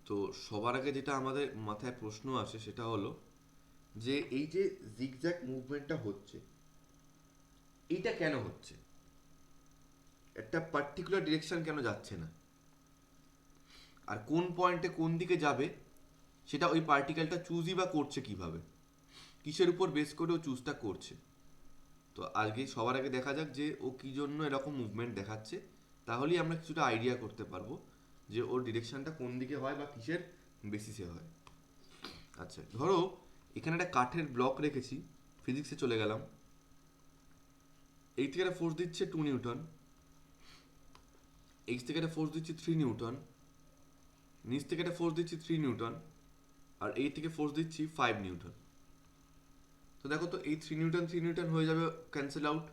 তো সবার আগে যেটা আমাদের মাথায় প্রশ্ন আসে সেটা হলো যে এই যে জিগজ্যাগ মুভমেন্টটা হচ্ছে, এইটা কেন হচ্ছে? একটা পার্টিকুলার ডিরেকশন কেন যাচ্ছে না? আর কোন পয়েন্টে কোন দিকে যাবে সেটা ওই পার্টিকেলটা চুজই বা করছে কিভাবে, কিসের উপর বেস করে ও চুজটা করছে। তো আজকে সবার আগে দেখা যাক যে ও কী জন্য এরকম মুভমেন্ট দেখাচ্ছে, তাহলেই আমরা কিছুটা আইডিয়া করতে পারবো যে ওর ডিরেকশনটা কোন দিকে হয় বা কিসের বেসিসে হয়। আচ্ছা, ধরো এখানে একটা কাঠের ব্লক রেখেছি, ফিজিক্সে চলে গেলাম। এই থেকে একটা ফোর্স দিচ্ছে 2 নিউটন, এইচ থেকে একটা ফোর্স দিচ্ছি 3 নিউটন, নিচ থেকে একটা ফোর্স দিচ্ছি 3 নিউটন, আর এই থেকে ফোর্স দিচ্ছি 5 নিউটন। তো দেখো তো এই 3 নিউটন হয়ে যাবে ক্যান্সেল আউট,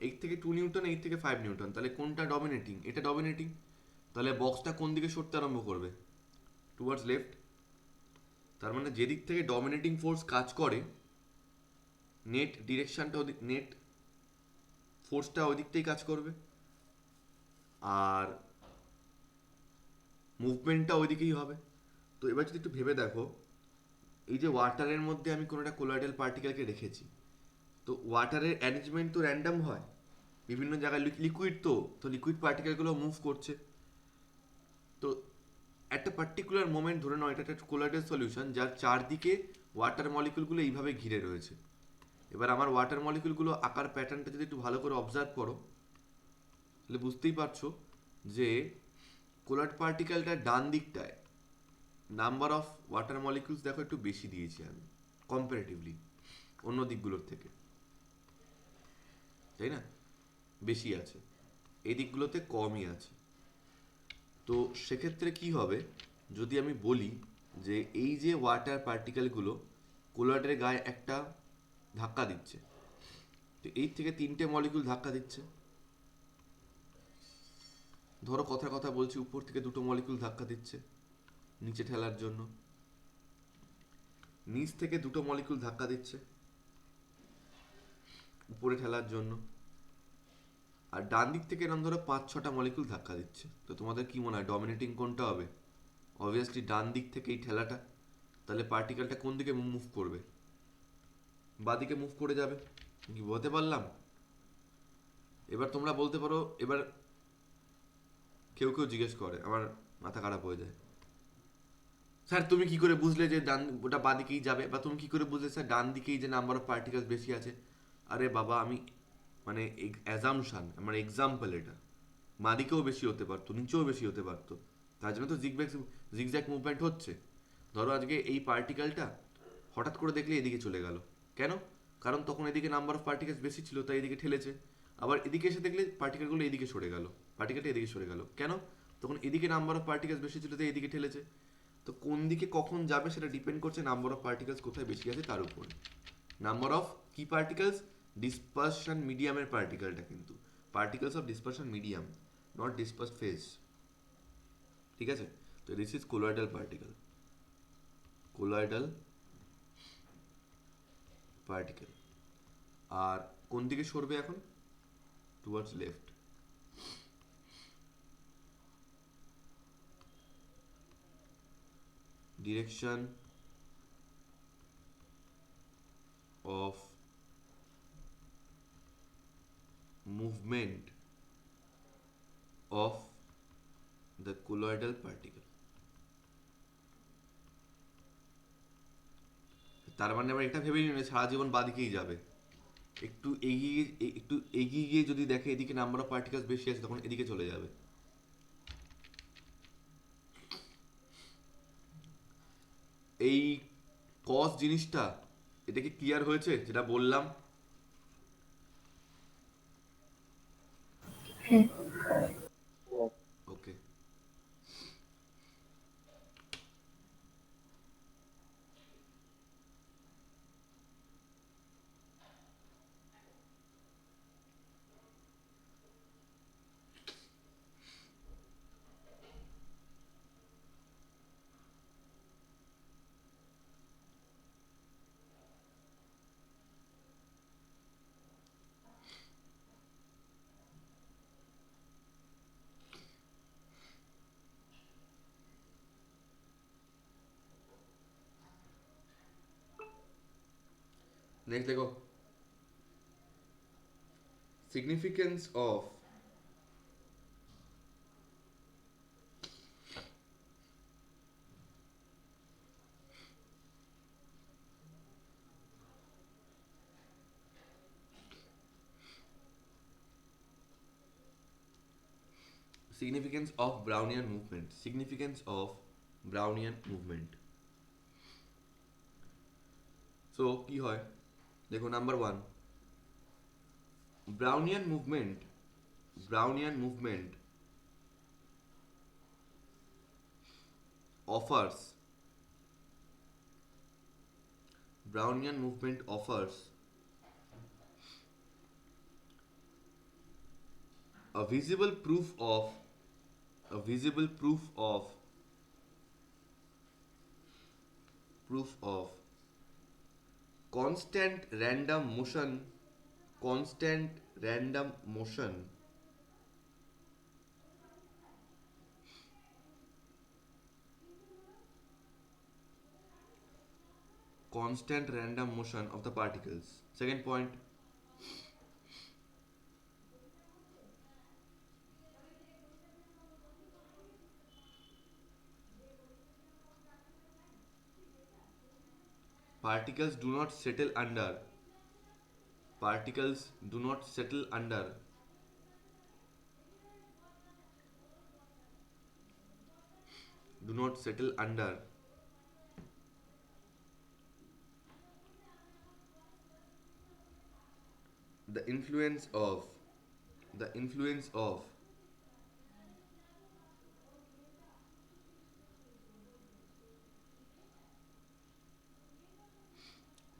8 থেকে 2 নিউটন, 8 থেকে 5 নিউটন, তাহলে কোনটা ডমিনেটিং? এটা ডমিনেটিং। তাহলে বক্সটা কোন দিকে সরতে আরম্ভ করবে? Towards left. তার মানে যেদিক থেকে ডমিনেটিং ফোর্স কাজ করে, নেট ডিরেকশনটা নেট ফোর্সটা ওই দিকটাই কাজ করবে, আর মুভমেন্টটা ওই দিকেই হবে। তো এবার যদি একটু ভেবে দেখো, এই যে ওয়াটারের মধ্যে আমি কোনো একটা কোলয়েডাল পার্টিকেলকে রেখেছি, তো ওয়াটারের অ্যারেঞ্জমেন্ট তো র্যান্ডাম হয়, বিভিন্ন জায়গায় লিকুইড, তো লিকুইড পার্টিকেলগুলো মুভ করছে। তো একটা পার্টিকুলার মোমেন্ট ধরে নাও এটা একটা কোলয়েডাল সলিউশন, যার চারদিকে ওয়াটার মলিকুলগুলো এইভাবে ঘিরে রয়েছে। এবার আমার ওয়াটার মলিকুলগুলো আকার প্যাটার্নটা যদি একটু ভালো করে অবজার্ভ করো, তাহলে বুঝতেই পারছো যে কোলয়েড পার্টিকেলটার ডান দিকটায় নাম্বার অফ ওয়াটার মলিকুলস দেখো একটু বেশি দিয়েছি আমি কম্পারেটিভলি অন্য দিকগুলোর থেকে, তাই না? বেশি আছে, এই দিকগুলোতে কমই আছে। তো সেক্ষেত্রে কি হবে যদি আমি বলি যে এই যে ওয়াটার পার্টিকেলগুলো কোলয়েডের গায়ে একটা ধাক্কা দিচ্ছে, তো এই থেকে 3টে মলিকুল ধাক্কা দিচ্ছে। ধরো কথার কথা বলছি, উপর থেকে 2টো মলিকুল ধাক্কা দিচ্ছে নিচে ঠেলার জন্য, নিচ থেকে 2টো মলিকুল ধাক্কা দিচ্ছে উপরে ঠেলার জন্য, আর ডান দিক থেকে এরকম ধরো 5-6টা মলিকুল ধাক্কা দিচ্ছে। তো তোমাদের কি মনে হয় ডমিনেটিং কোনটা হবে? অবভিয়াসলি ডান দিক থেকে এই ঠেলাটা। তাহলে পার্টিকেলটা কোন দিকে মুভ করবে? বাদিকে মুভ করে যাবে। কি বলতে পারলাম? এবার তোমরা বলতে পারো, এবার কেউ কেউ জিজ্ঞেস করে, আমার মাথা খারাপ হয়ে যায়, স্যার তুমি কি করে বুঝলে যে ডান ওটা বাদিকেই যাবে, বা তুমি কি করে বুঝলে স্যার ডান দিকেই যে নাম্বার অফ পার্টিকেলস বেশি আছে? আরে বাবা, আমি মানে অ্যাজামশন, আমার এক্সাম্পল এটা, বাদিকেও বেশি হতে পারতো, নিচেও বেশি হতে পারতো, তার জন্য তো জিগজ্যাগ মুভমেন্ট হচ্ছে। ধরো আজকে এই পার্টিকেলটা হঠাৎ করে দেখলে এদিকে চলে গেল, কেন? কারণ তখন এদিকে নাম্বার অফ পার্টিকেলস বেশি ছিল, তাই এদিকে ঠেলেছে। আবার এদিকে এসে দেখলে পার্টিকেলগুলো এদিকে সরে গেল, পার্টিকেলটা এদিকে সরে গেল, কেন? তখন এদিকে নাম্বার অফ পার্টিকেলস বেশি ছিল, তাই এদিকে ঠেলেছে। তো কোন দিকে কখন যাবে সেটা ডিপেন্ড করছে নাম্বার অফ পার্টিকেলস কোথায় বেশি আছে তার উপরে। নাম্বার অফ কি পার্টিকেলস? ডিসপারশন মিডিয়ামের পার্টিকেলটা, কিন্তু particles of dispersion medium, not disperse phase. ঠিক আছে? তো this is colloidal particle, colloidal particle. আর কোন দিকে সরবে এখন? Towards left. Direction of movement of the colloidal particle. তার মানে আবার এটা ভেবেই নিন সারা জীবন বাদিকেই যাবে। একটু এগিয়ে গিয়ে যদি দেখে এদিকে নাম্বার অফ পার্টিকেলস বেশি আছে, তখন এদিকে চলে যাবে। এই কস জিনিসটা, এটা কি ক্লিয়ার হয়েছে যেটা বললাম? ওকে। নেক্সট দেখো, significance of significance of Brownian movement. Significance of Brownian movement. So কি হয় দেখো number one Brownian movement. Brownian movement offers Brownian movement offers a visible proof of a visible proof of constant random motion constant random motion constant random motion of the particles. Second point, particles do not settle under particles do not settle under do not settle under the influence of the influence of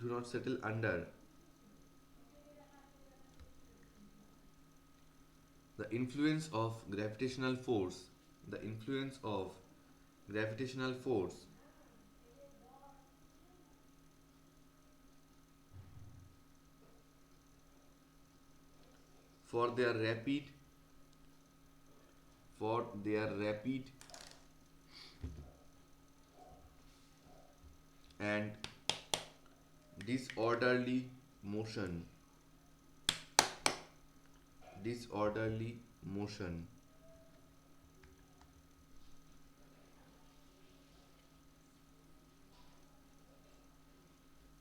do not settle under the influence of gravitational force the influence of gravitational force for their rapid and disorderly motion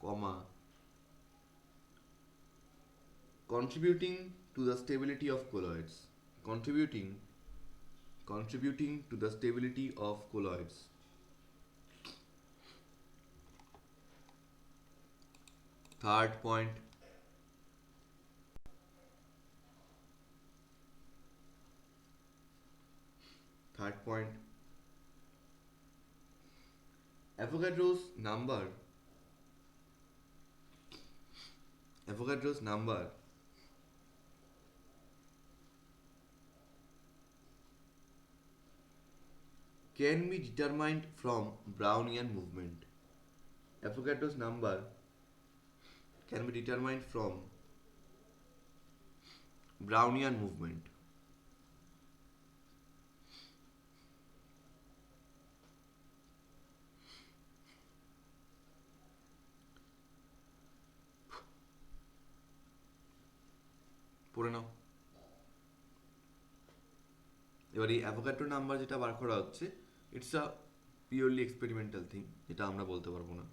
comma contributing to the stability of colloids contributing to the stability of colloids. Third point, Avogadro's number can be determined from Brownian movement. Avogadro's number can be determined from Brownian movement. পড়ে নাও এবার এই Avogadro number যেটা বার করা হচ্ছে it's a purely experimental thing যেটা আমরা বলতে পারবো না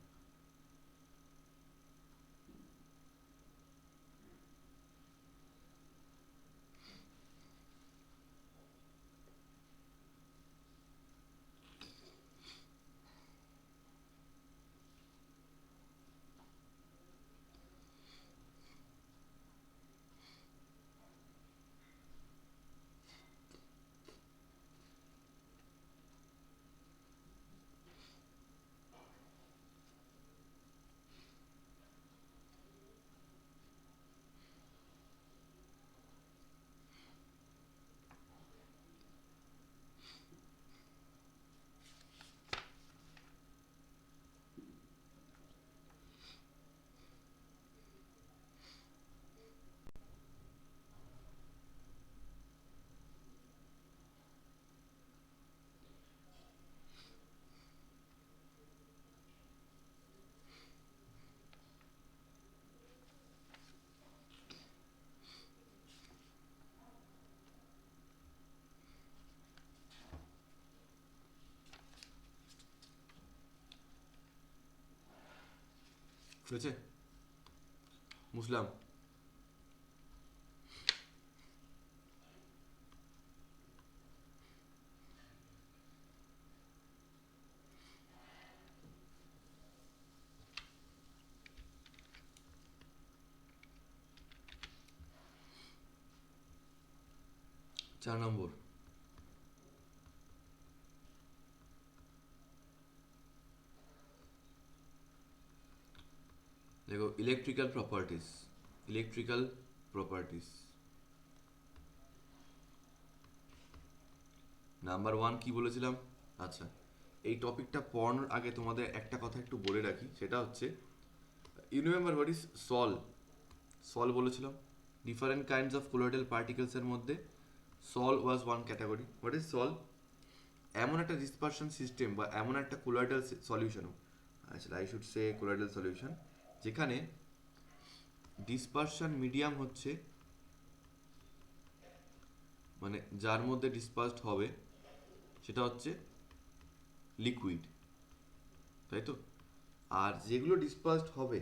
হয়েছে মুসলাম 4 নম্বর, দেখো ইলেকট্রিক্যাল প্রপার্টিস। নাম্বার 1 কি বলেছিলাম? আচ্ছা, এই টপিকটা পড়ানোর আগে তোমাদের একটা কথা একটু বলে রাখি, সেটা হচ্ছে you remember what is sol বলেছিলাম, ডিফারেন্ট কাইন্ডস অফ কোলয়েডাল পার্টিকেলসের মধ্যে sol was one category. What is sol? এমন একটা ডিসপারশন সিস্টেম বা এমন একটা কোলয়েডাল সলিউশন, আচ্ছা I should say colloidal solution, যেখানে ডিসপারশন মিডিয়াম হচ্ছে, মানে যার মধ্যে ডিসপার্সড হবে সেটা হচ্ছে লিকুইড, তাই তো? আর যেগুলো ডিসপার্সড হবে,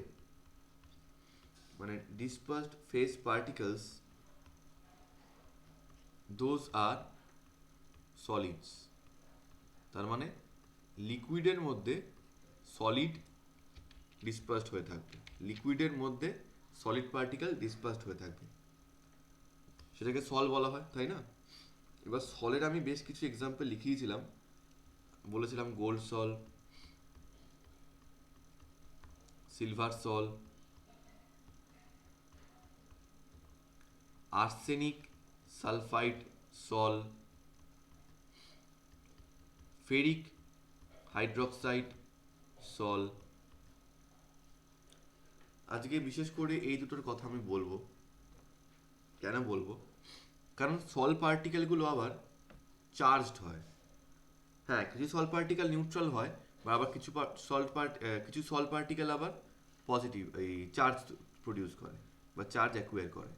মানে dispersed phase particles, those are solids. তার মানে লিকুইডের মধ্যে সলিড ডিসপার্সড হয়ে থাকবে, লিকুইডের মধ্যে সলিড পার্টিকেল ডিসপার্সড হয়ে থাকবে, সেটাকে সল বলা হয়, তাই না? এবার সলের আমি বেশ কিছু এক্সাম্পল লিখিয়েছিলাম, বলেছিলাম গোল্ড সল, সিলভার সল, আর্সেনিক সালফাইড সল, ফেরিক হাইড্রক্সাইড সল। আজকে বিশেষ করে এই দুটোর কথা আমি বলবো। কেন বলবো? কারণ সল পার্টিকেলগুলো আবার চার্জড হয়। হ্যাঁ, কিছু সল পার্টিকেল নিউট্রাল হয়, বা আবার কিছু সল পার্টিকেল আবার পজিটিভ এই চার্জ প্রডিউস করে বা চার্জ অ্যাকুয়ার করে।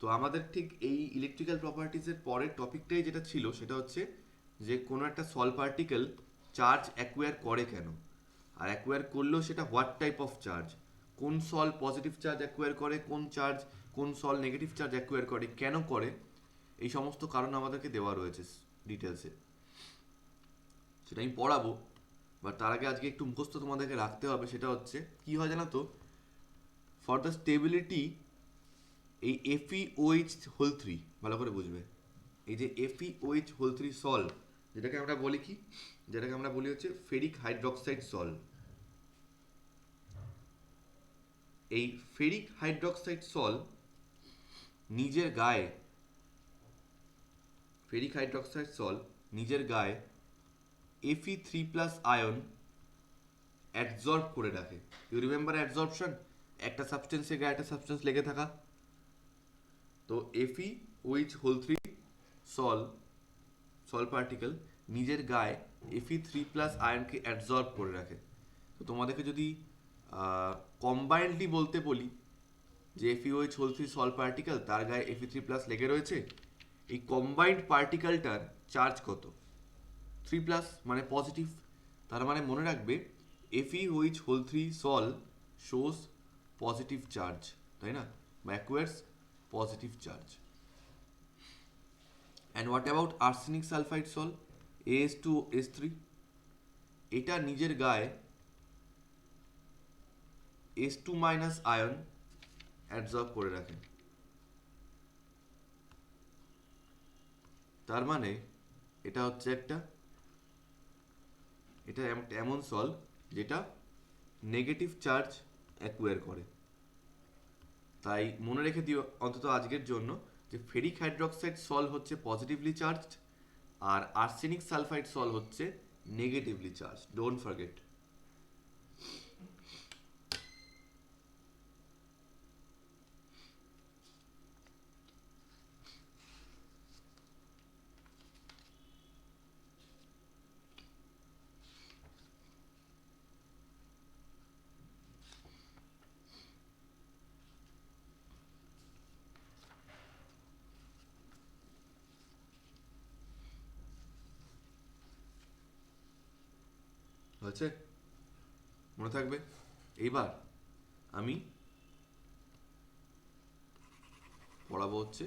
তো আমাদের ঠিক এই ইলেকট্রিক্যাল প্রপার্টিজের পরের টপিকটাই যেটা ছিল সেটা হচ্ছে যে কোনো একটা সল পার্টিকেল চার্জ অ্যাকুয়ার করে কেন, আর অ্যাকুয়ার করলেও সেটা হোয়াট টাইপ অফ চার্জ, কোন সল পজিটিভ চার্জ অ্যাকুয়ার করে, কোন সল নেগেটিভ চার্জ অ্যাকুয়ার করে, কেন করে, এই সমস্ত কারণ আমাদেরকে দেওয়া রয়েছে ডিটেলসে, সেটা আমি পড়াবো। বাট তার আগে আজকে একটু মুখস্থ তোমাদেরকে রাখতে হবে, সেটা হচ্ছে কি হয় জানো তো, ফর দ্য স্টেবিলিটি, এই FeOH হোল 3 ভালো করে বুঝবে, এই যে FeOH হোল 3 সল, যেটাকে আমরা বলি কি, যেটাকে আমরা বলি হচ্ছে ফেরিক হাইড্রক্সাইড সল। এই ফেরিক হাইড্রক্সাইড সল নিজের গায়ে, ফেরিক হাইড্রক্সাইড সল নিজের গায়ে Fe3+ আয়ন অ্যাবজর্ব করে রাখে। ইউ রিমেম্বার অ্যাবজর্পশন, একটা সাবস্টেন্সের গায়ে একটা সাবস্টেন্স লেগে থাকা। তো FeOH হোল 3 সল পার্টিকেল নিজের গায়ে Fe3+ আয়নকে অ্যাবজর্ব করে রাখে। তো তোমাদেরকে যদি কম্বাইন্ডলি বলতে বলি যে FeOH হোল 3 সল পার্টিকেল, তার গায়ে Fe3+ লেগে রয়েছে, এই কম্বাইন্ড পার্টিকেলটার চার্জ কত? 3+, মানে পজিটিভ। তার মানে মনে রাখবে FeOH whole 3 sol shows positive charge, তাই না, বা acquires positive charge. And what about arsenic sulphide sol, AS2S3, এটা নিজের গায়ে S2- আয়ন অ্যাবজর্ব করে রাখে। তার মানে এটা হচ্ছে এটা এমন সল যেটা নেগেটিভ চার্জ অ্যাকুয়ার করে। তাই মনে রেখে দিও অন্তত আজকের জন্য যে ফেরিক হাইড্রক্সাইড সল হচ্ছে পজিটিভলি চার্জড, আর আর্সেনিক সালফাইড সল হচ্ছে নেগেটিভলি চার্জ, ডোন্ট ফরগেট। হয়েছে? মনে থাকবে? এইবার আমি পড়াবো হচ্ছে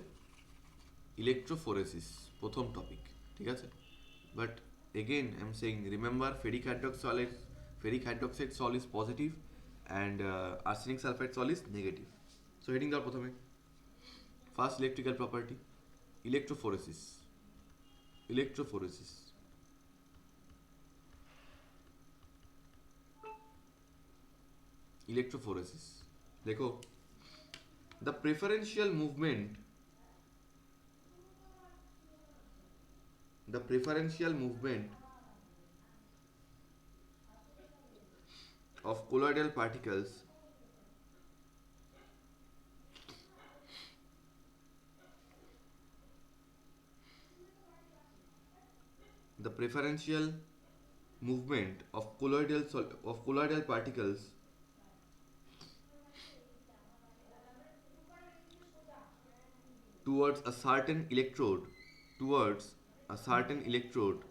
ইলেকট্রোফোরেসিস, প্রথম টপিক, ঠিক আছে? But again I am saying, remember ferric hydroxide sol is positive and arsenic sulphide sol is negative. So heading দাও প্রথমে, first electrical property, electrophoresis, electrophoresis. Electrophoresis দেখো, the preferential movement, the preferential movement of colloidal particles the preferential movement of colloidal particles towards a certain electrode, towards a certain electrode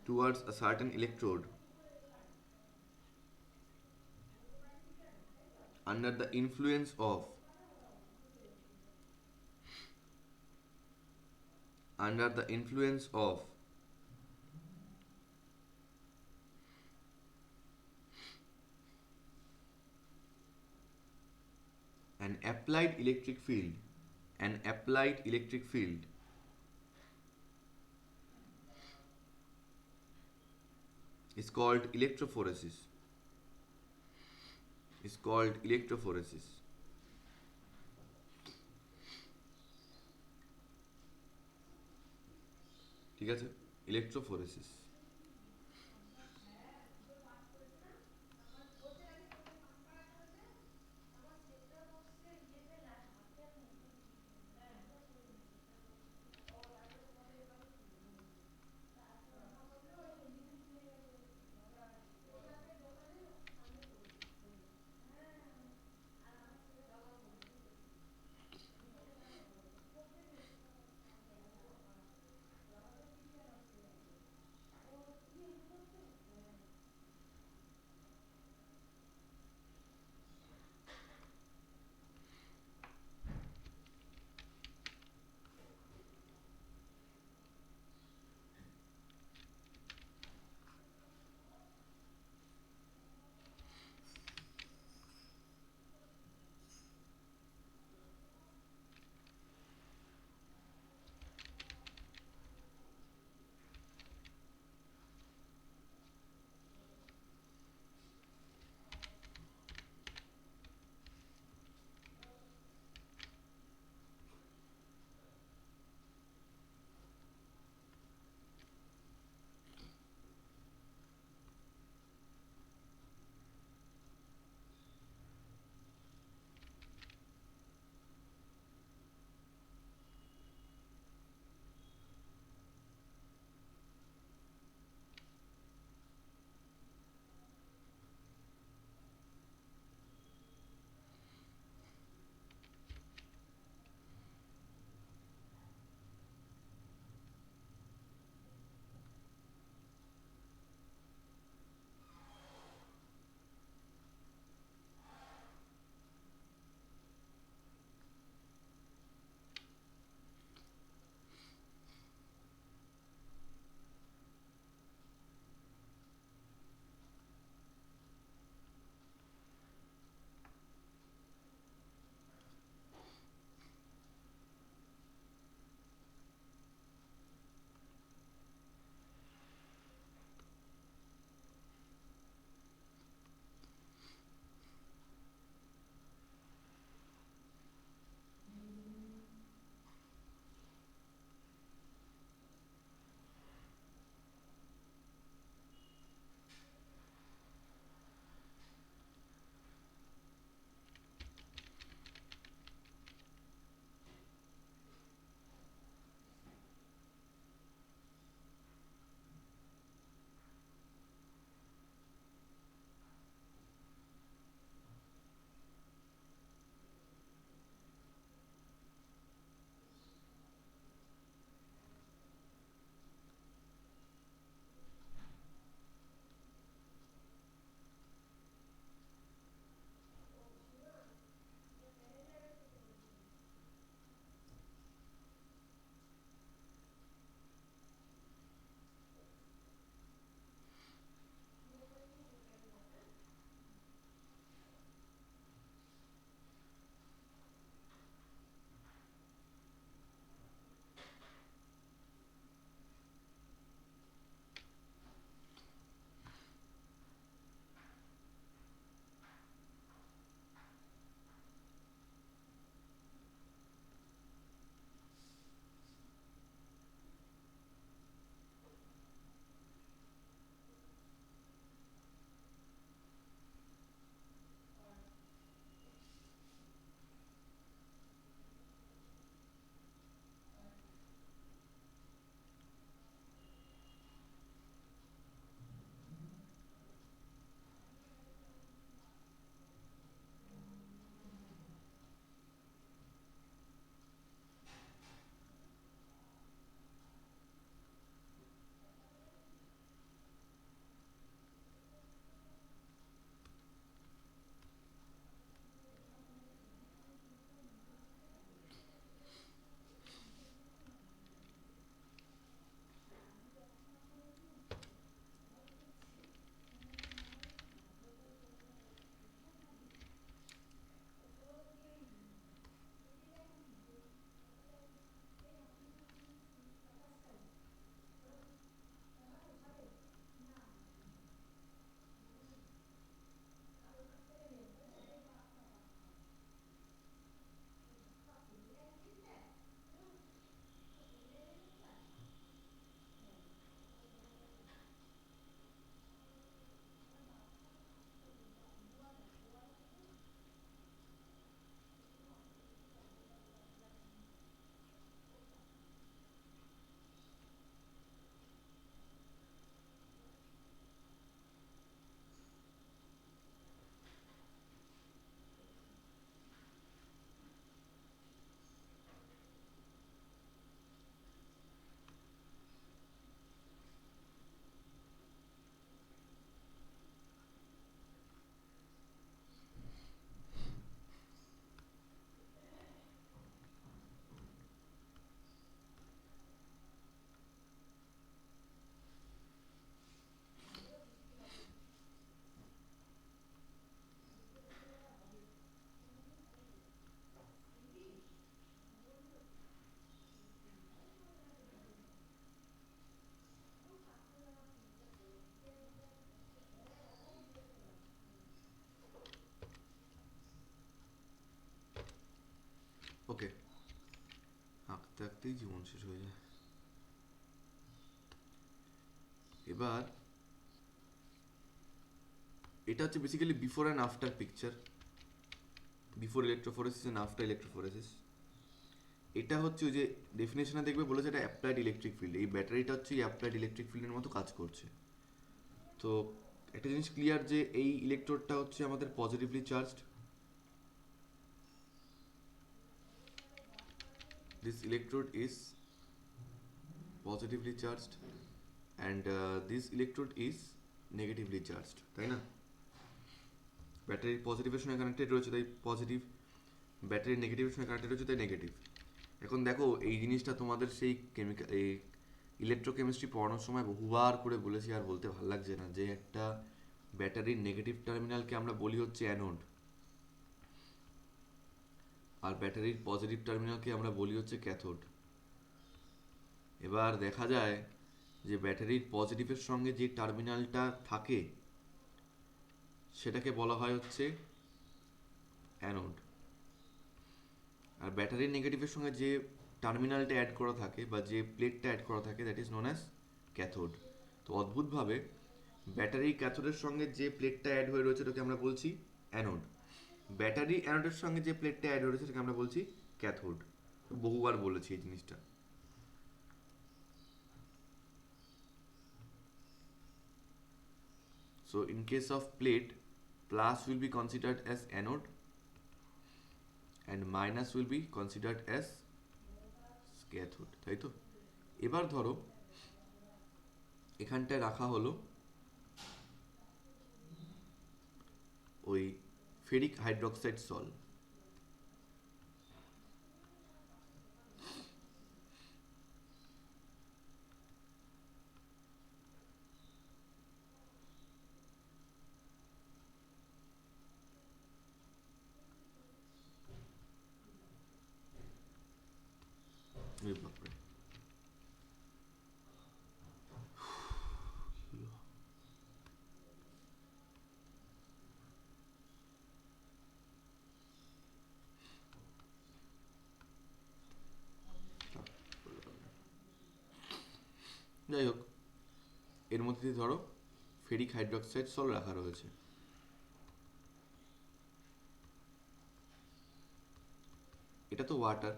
towards a certain electrode under the influence of under the influence of an applied electric field, an applied electric field is called electrophoresis, is called electrophoresis। ঠিক আছে, electrophoresis. ওকে, আঁকতে আঁকতেই জীবন শেষ হয়ে যায়। এবার এটা হচ্ছে basically before and after picture, before electrophoresis and after electrophoresis. এটা হচ্ছে ওই যে ডেফিনেশনে দেখবে বলেছে এটা অ্যাপ্লাইড ইলেকট্রিক ফিল্ড, এই ব্যাটারিটা হচ্ছে এই অ্যাপ্লাইড ইলেকট্রিক ফিল্ডের মতো কাজ করছে। তো একটা জিনিস ক্লিয়ার যে এই ইলেকট্রোডটা হচ্ছে আমাদের positively charged, this electrode is positively charged and this electrode is negatively charged, তাই না? ব্যাটারি পজিটিভের সঙ্গে কানেক্টেড রয়েছে তাই পজিটিভ, ব্যাটারি নেগেটিভের সঙ্গে কানেক্টেড রয়েছে তাই নেগেটিভ। এখন দেখো এই জিনিসটা তোমাদের সেই কেমিক্যাল এই ইলেকট্রোকেমিস্ট্রি পড়ানোর সময় বহুবার করে বলেছি, আর বলতে ভালো লাগছে না, যে একটা ব্যাটারির নেগেটিভ টার্মিনালকে আমরা বলি হচ্ছে অ্যানোড, আর ব্যাটারির পজিটিভ টার্মিনালকে আমরা বলি হচ্ছে ক্যাথোড। এবার দেখা যায় যে ব্যাটারির পজিটিভের সঙ্গে যে টার্মিনালটা থাকে সেটাকে বলা হয় হচ্ছে অ্যানোড, আর ব্যাটারির নেগেটিভের সঙ্গে যে টার্মিনালটা অ্যাড করা থাকে বা যে প্লেটটা অ্যাড করা থাকে that is known as cathode. তো অদ্ভুতভাবে ব্যাটারি ক্যাথোডের সঙ্গে যে প্লেটটা অ্যাড হয়ে রয়েছে ওটাকে আমরা বলছি অ্যানোড, ব্যাটারি অ্যানোডের সঙ্গে যে প্লেটটা অ্যাড হয়ে রয়েছে সেটাকে আমরা বলছি ক্যাথোড। বহুবার বলেছি এই জিনিসটা। So in case of plate, plus will be considered as anode and minus will be considered as cathode, তাই তো? এবার ধরো এখানটায় রাখা হলো ওই ফেরিক হাইড্রোক্সাইড সল, বাপরে যাই হোক, এর মধ্যে দিয়ে ধরো ফেরিক হাইড্রোক্সাইড সল রাখা রয়েছে। এটা তো ওয়াটার,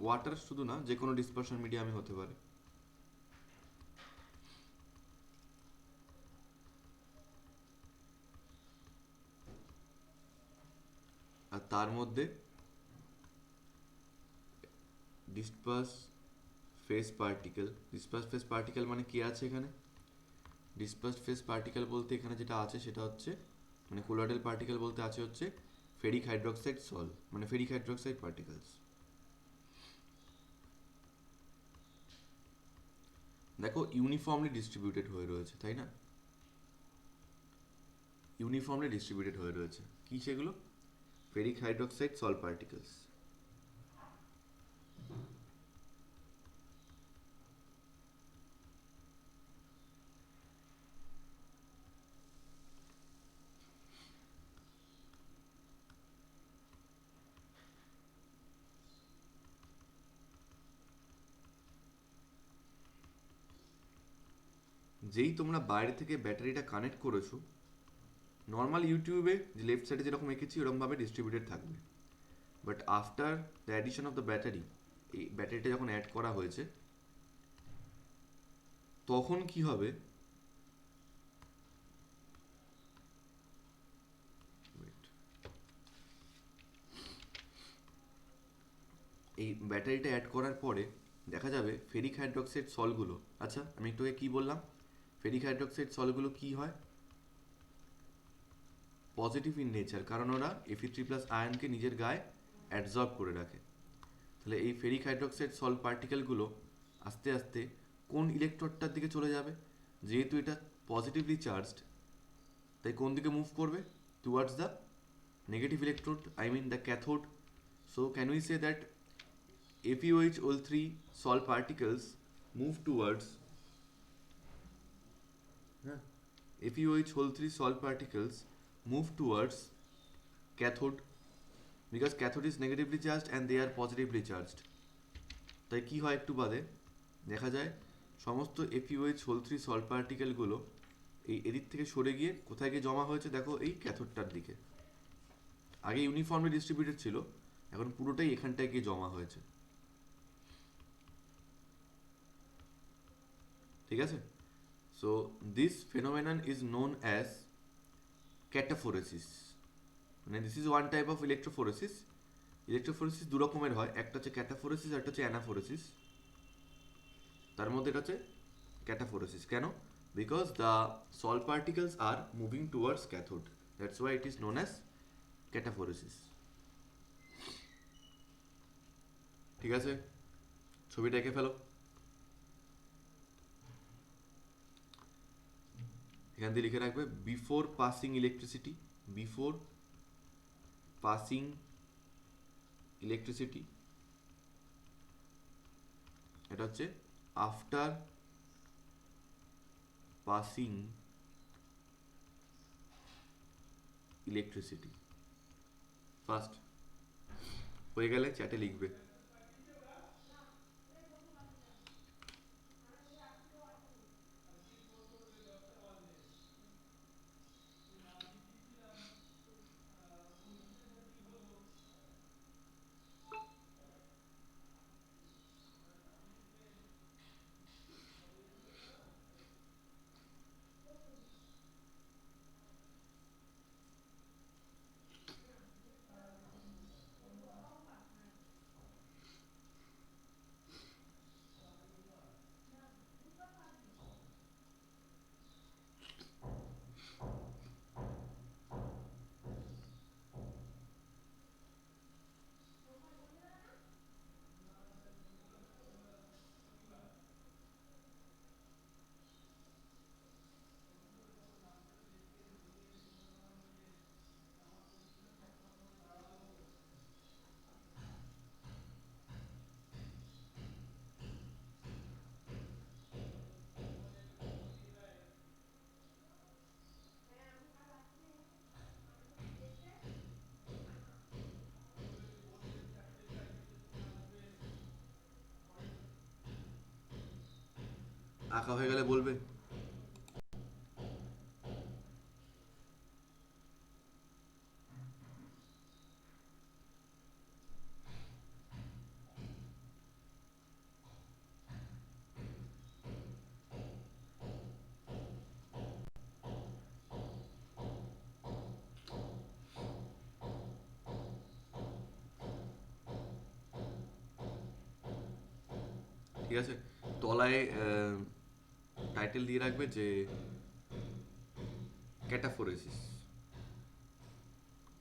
ওয়াটার শুধু না, যে কোনো ডিসপারশন মিডিয়ামে হতে পারে। আর তার মধ্যে disperse face particle, disperse face particle মানে কি আছে এখানে? ডিসপার্সড ফেস পার্টিকেল বলতে এখানে যেটা আছে সেটা হচ্ছে, মানে কোলয়েডাল পার্টিকেল বলতে আছে হচ্ছে ফেরিক হাইড্রোক্সাইড সল, মানে ফেরিক হাইড্রোক্সাইড পার্টিকেলস। দেখো ইউনিফর্মলি ডিস্ট্রিবিউটেড হয়ে রয়েছে, তাই না? ইউনিফর্মলি ডিস্ট্রিবিউটেড হয়ে রয়েছে, কি সেগুলো? ফেরিক হাইড্রোক্সাইড সল পার্টিকেলস। যেই তোমরা বাইরে থেকে ব্যাটারিটা কানেক্ট করেছো, নর্মাল ইউটিউবে যে লেফট সাইডে যেরকম এঁকেছি ওরকমভাবে ডিস্ট্রিবিউটেড থাকবে, but after the addition of the battery, এই ব্যাটারিটা যখন অ্যাড করা হয়েছে তখন কি হবে, এই ব্যাটারিটা অ্যাড করার পরে দেখা যাবে ফেরিক হাইড্রোক্সাইড সলগুলো, আচ্ছা আমি একটু আগে কী বললাম, ফেরিক হাইড্রোক্সাইড সলগুলো কী হয়? পজিটিভ ইন নেচার, কারণ ওরা Fe3+ আয়নকে নিজের গায়ে অ্যাবজর্ব করে রাখে। তাহলে এই ফেরিক হাইড্রোক্সাইড সল পার্টিকেলগুলো আস্তে আস্তে কোন ইলেকট্রোডটার দিকে চলে যাবে? যেহেতু এটা পজিটিভলি চার্জড তাই কোন দিকে মুভ করবে? Towards the negative electrode, I mean the cathode. So can we say that FeOH3 sol particles move towards, FeOH3 sol particles move towards cathode, because cathode is negatively charged and they are positively charged. তাই কী হয় একটু বাদে দেখা যায় সমস্ত এফইউএইচ whole 3 salt পার্টিকেলগুলো এই এদিক থেকে সরে গিয়ে কোথায় গিয়ে জমা হয়েছে দেখো এই ক্যাথোডটার দিকে। আগে ইউনিফর্মলি ডিস্ট্রিবিউটেড ছিল, এখন পুরোটাই এখানটায় গিয়ে জমা হয়েছে। ঠিক আছে? So this phenomenon is known as cataphoresis. মানে this is one type of electrophoresis. Electrophoresis দু রকমের হয়, একটা হচ্ছে ক্যাটাফোরেসিস আর একটা হচ্ছে অ্যানাফোরেসিস। তার মধ্যে এটা হচ্ছে ক্যাটাফোরেসিস। কেন? Because the salt particles are moving towards cathode, that's why it is known as cataphoresis. ঠিক আছে, ছবিটা এঁকে ফেলো। এখান দিয়ে লিখে রাখবে before passing electricity, before passing electricity, এটা হচ্ছে আফটার পাসিং ইলেকট্রিসিটি। ফার্স্ট হয়ে গেলে চ্যাটে লিখবে। আঁকা হয়ে গেলে বলবে। ঠিক আছে, তলায় টাইটেল দিয়ে রাখবে যে cataphoresis.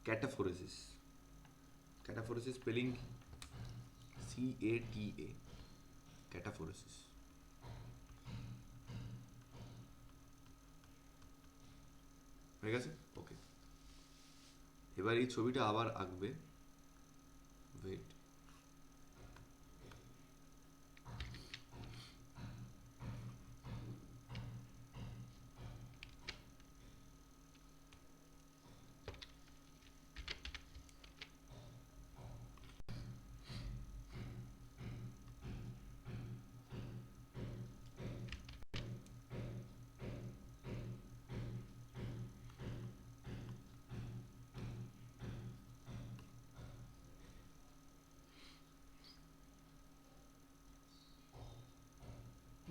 Cataphoresis, cataphoresis spelling CATA, cataphoresis. হয়ে গেছে? ওকে, এবার এই ছবিটা আবার আঁকবে। Wait,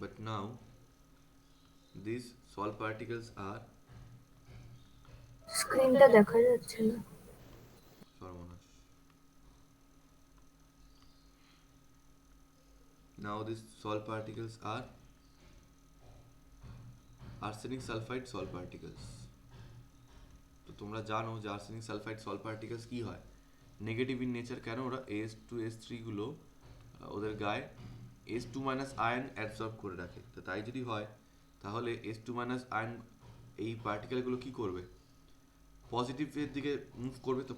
but now these salt particles are স্ক্রিনটা দেখা যাচ্ছে না। সর্বনাশ। Now these salt particles are arsenic sulfide salt particles. তো তোমরা জানো যে আর্সেনিক সালফাইড সল্ট পার্টিকেলস কি হয়, নেগেটিভ ইন নেচার। কেন? ওরা As2S3 গুলো ওদের গায়ে S2 মাইনাস আয়ন অ্যাবসর্ব করে রাখে। তো তাই যদি হয় তাহলে S2 মাইনাস আয়ন এই পার্টিকেলগুলো কি করবে, পজিটিভের দিকে মুভ করবে। তো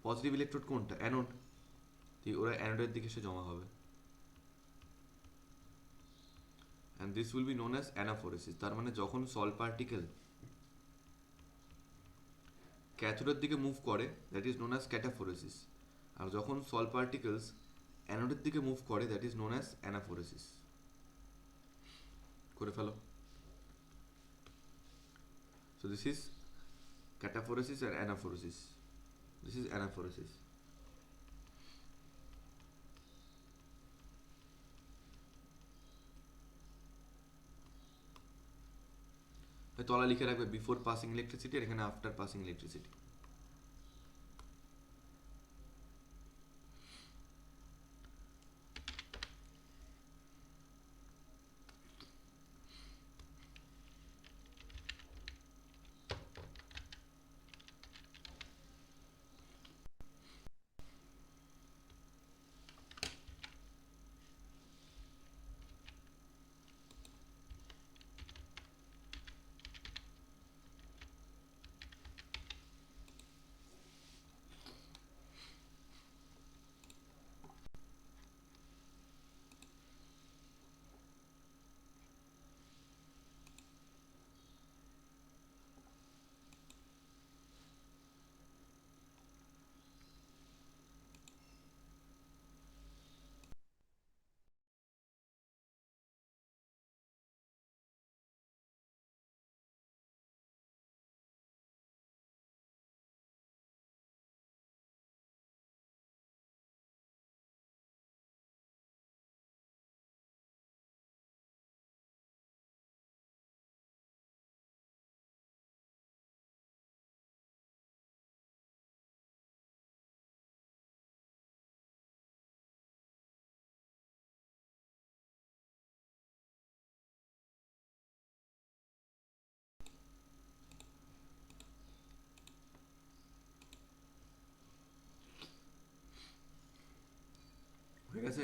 পজিটিভ ইলেকট্রোড কোনটা? অ্যানোড। ঠিক, ওরা অ্যানোডের দিকে এসে জমা হবে। And this will be known as anaphoresis. তার মানে যখন সল্ট পার্টিকেল ক্যাথোডের দিকে মুভ করে, that is known as cataphoresis. আর যখন সল্ট পার্টিকেলস অ্যানোডের দিকে মুভ করে that is known as anaphoresis. করে ফেলো। So this is cataphoresis and anaphoresis. This is anaphoresis. তলা লিখে রাখবে বিফোর পাসিং ইলেকট্রিসিটি আর এখানে আফটার পাসিং ইলেকট্রিসিটি। হয়ে গেছে?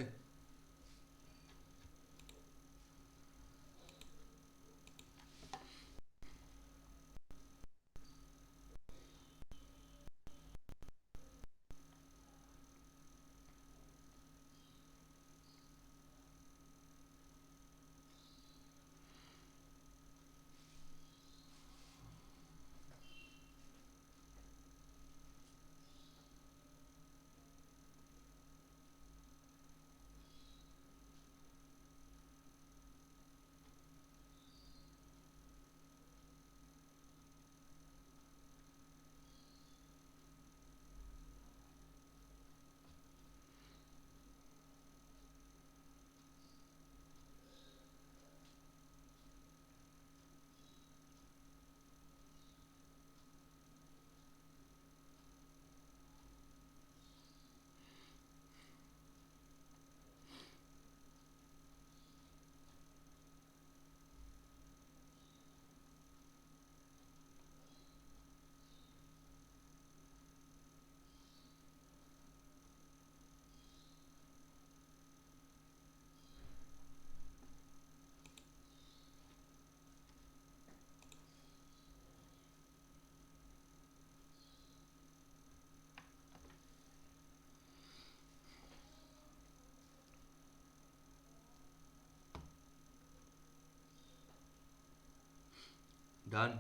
ডান।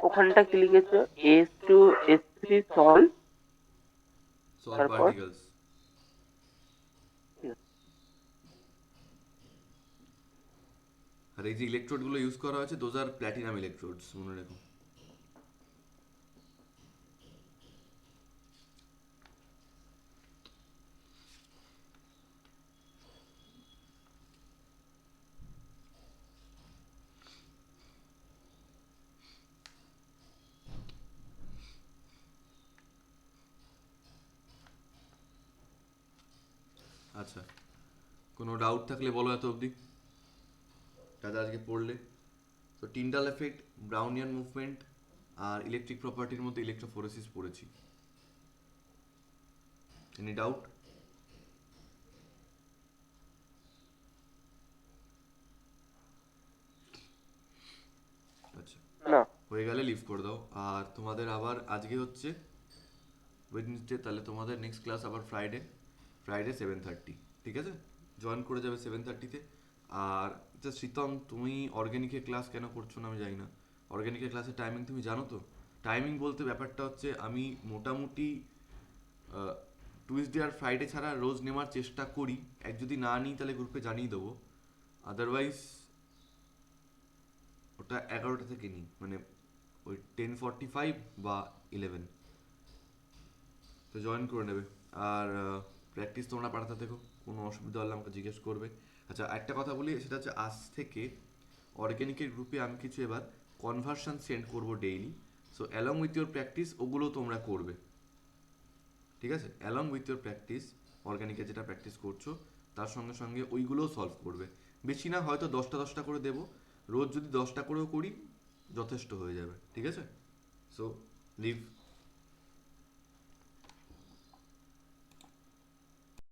ওখানটা কি লিখেছো? S2S3 সল্ট, সল্ট তারপর পার্টিকেলস। আর এই যে ইলেকট্রোড গুলো ইউজ করা হয়েছে দোজ আর প্ল্যাটিনাম ইলেকট্রোডস, মনে রেখো। আচ্ছা, কোনো ডাউট থাকলে বলো এত অবধি দাদা আজকে পড়লে। তো টিন্ডাল এফেক্ট, ব্রাউনিয়ান মুভমেন্ট আর ইলেকট্রিক প্রপার্টির মধ্যে ইলেকট্রোফোরেসিস পড়েছি। Any doubt? হয়ে গেলে লিভ করে দাও। আর তোমাদের আবার আজকে হচ্ছে ওয়েডনেসডে, তাহলে তোমাদের নেক্সট ক্লাস আবার ফ্রাইডে 7:30, ঠিক আছে? জয়েন করে যাবে 7:30-তে। আর জাস্ট শীতম, তুমি অর্গ্যানিকের ক্লাস কেন করছো না আমি জানি না। অর্গ্যানিকের ক্লাসের টাইমিং তুমি জানো তো? টাইমিং বলতে ব্যাপারটা হচ্ছে আমি মোটামুটি টুইসডে আর ফ্রাইডে ছাড়া রোজ নেওয়ার চেষ্টা করি। যদি না নিই তাহলে গ্রুপে জানিয়ে দেবো। আদারওয়াইজ ওটা 11টা থেকে নিই, মানে ওই 10:45 বা 11, তো জয়েন করে নেবে। আর প্র্যাকটিস তোমরা পাঠাতে থেকো, কোনো অসুবিধা হলে আমাকে জিজ্ঞেস করবে। আচ্ছা, একটা কথা বলি, সেটা হচ্ছে আজ থেকে অর্গ্যানিকের গ্রুপে আমি কিছু এবার কনভার্সন সেন্ড করবো daily. So along with your practice ওগুলো তোমরা করবে, ঠিক আছে? অ্যালং উইথ ইউর প্র্যাকটিস, অর্গ্যানিকে যেটা প্র্যাকটিস করছো তার সঙ্গে সঙ্গে ওইগুলোও সলভ করবে। বেশি না, হয়তো 10টা করে দেবো। রোজ যদি 10টা করেও করি যথেষ্ট হয়ে যাবে, ঠিক আছে? So leave.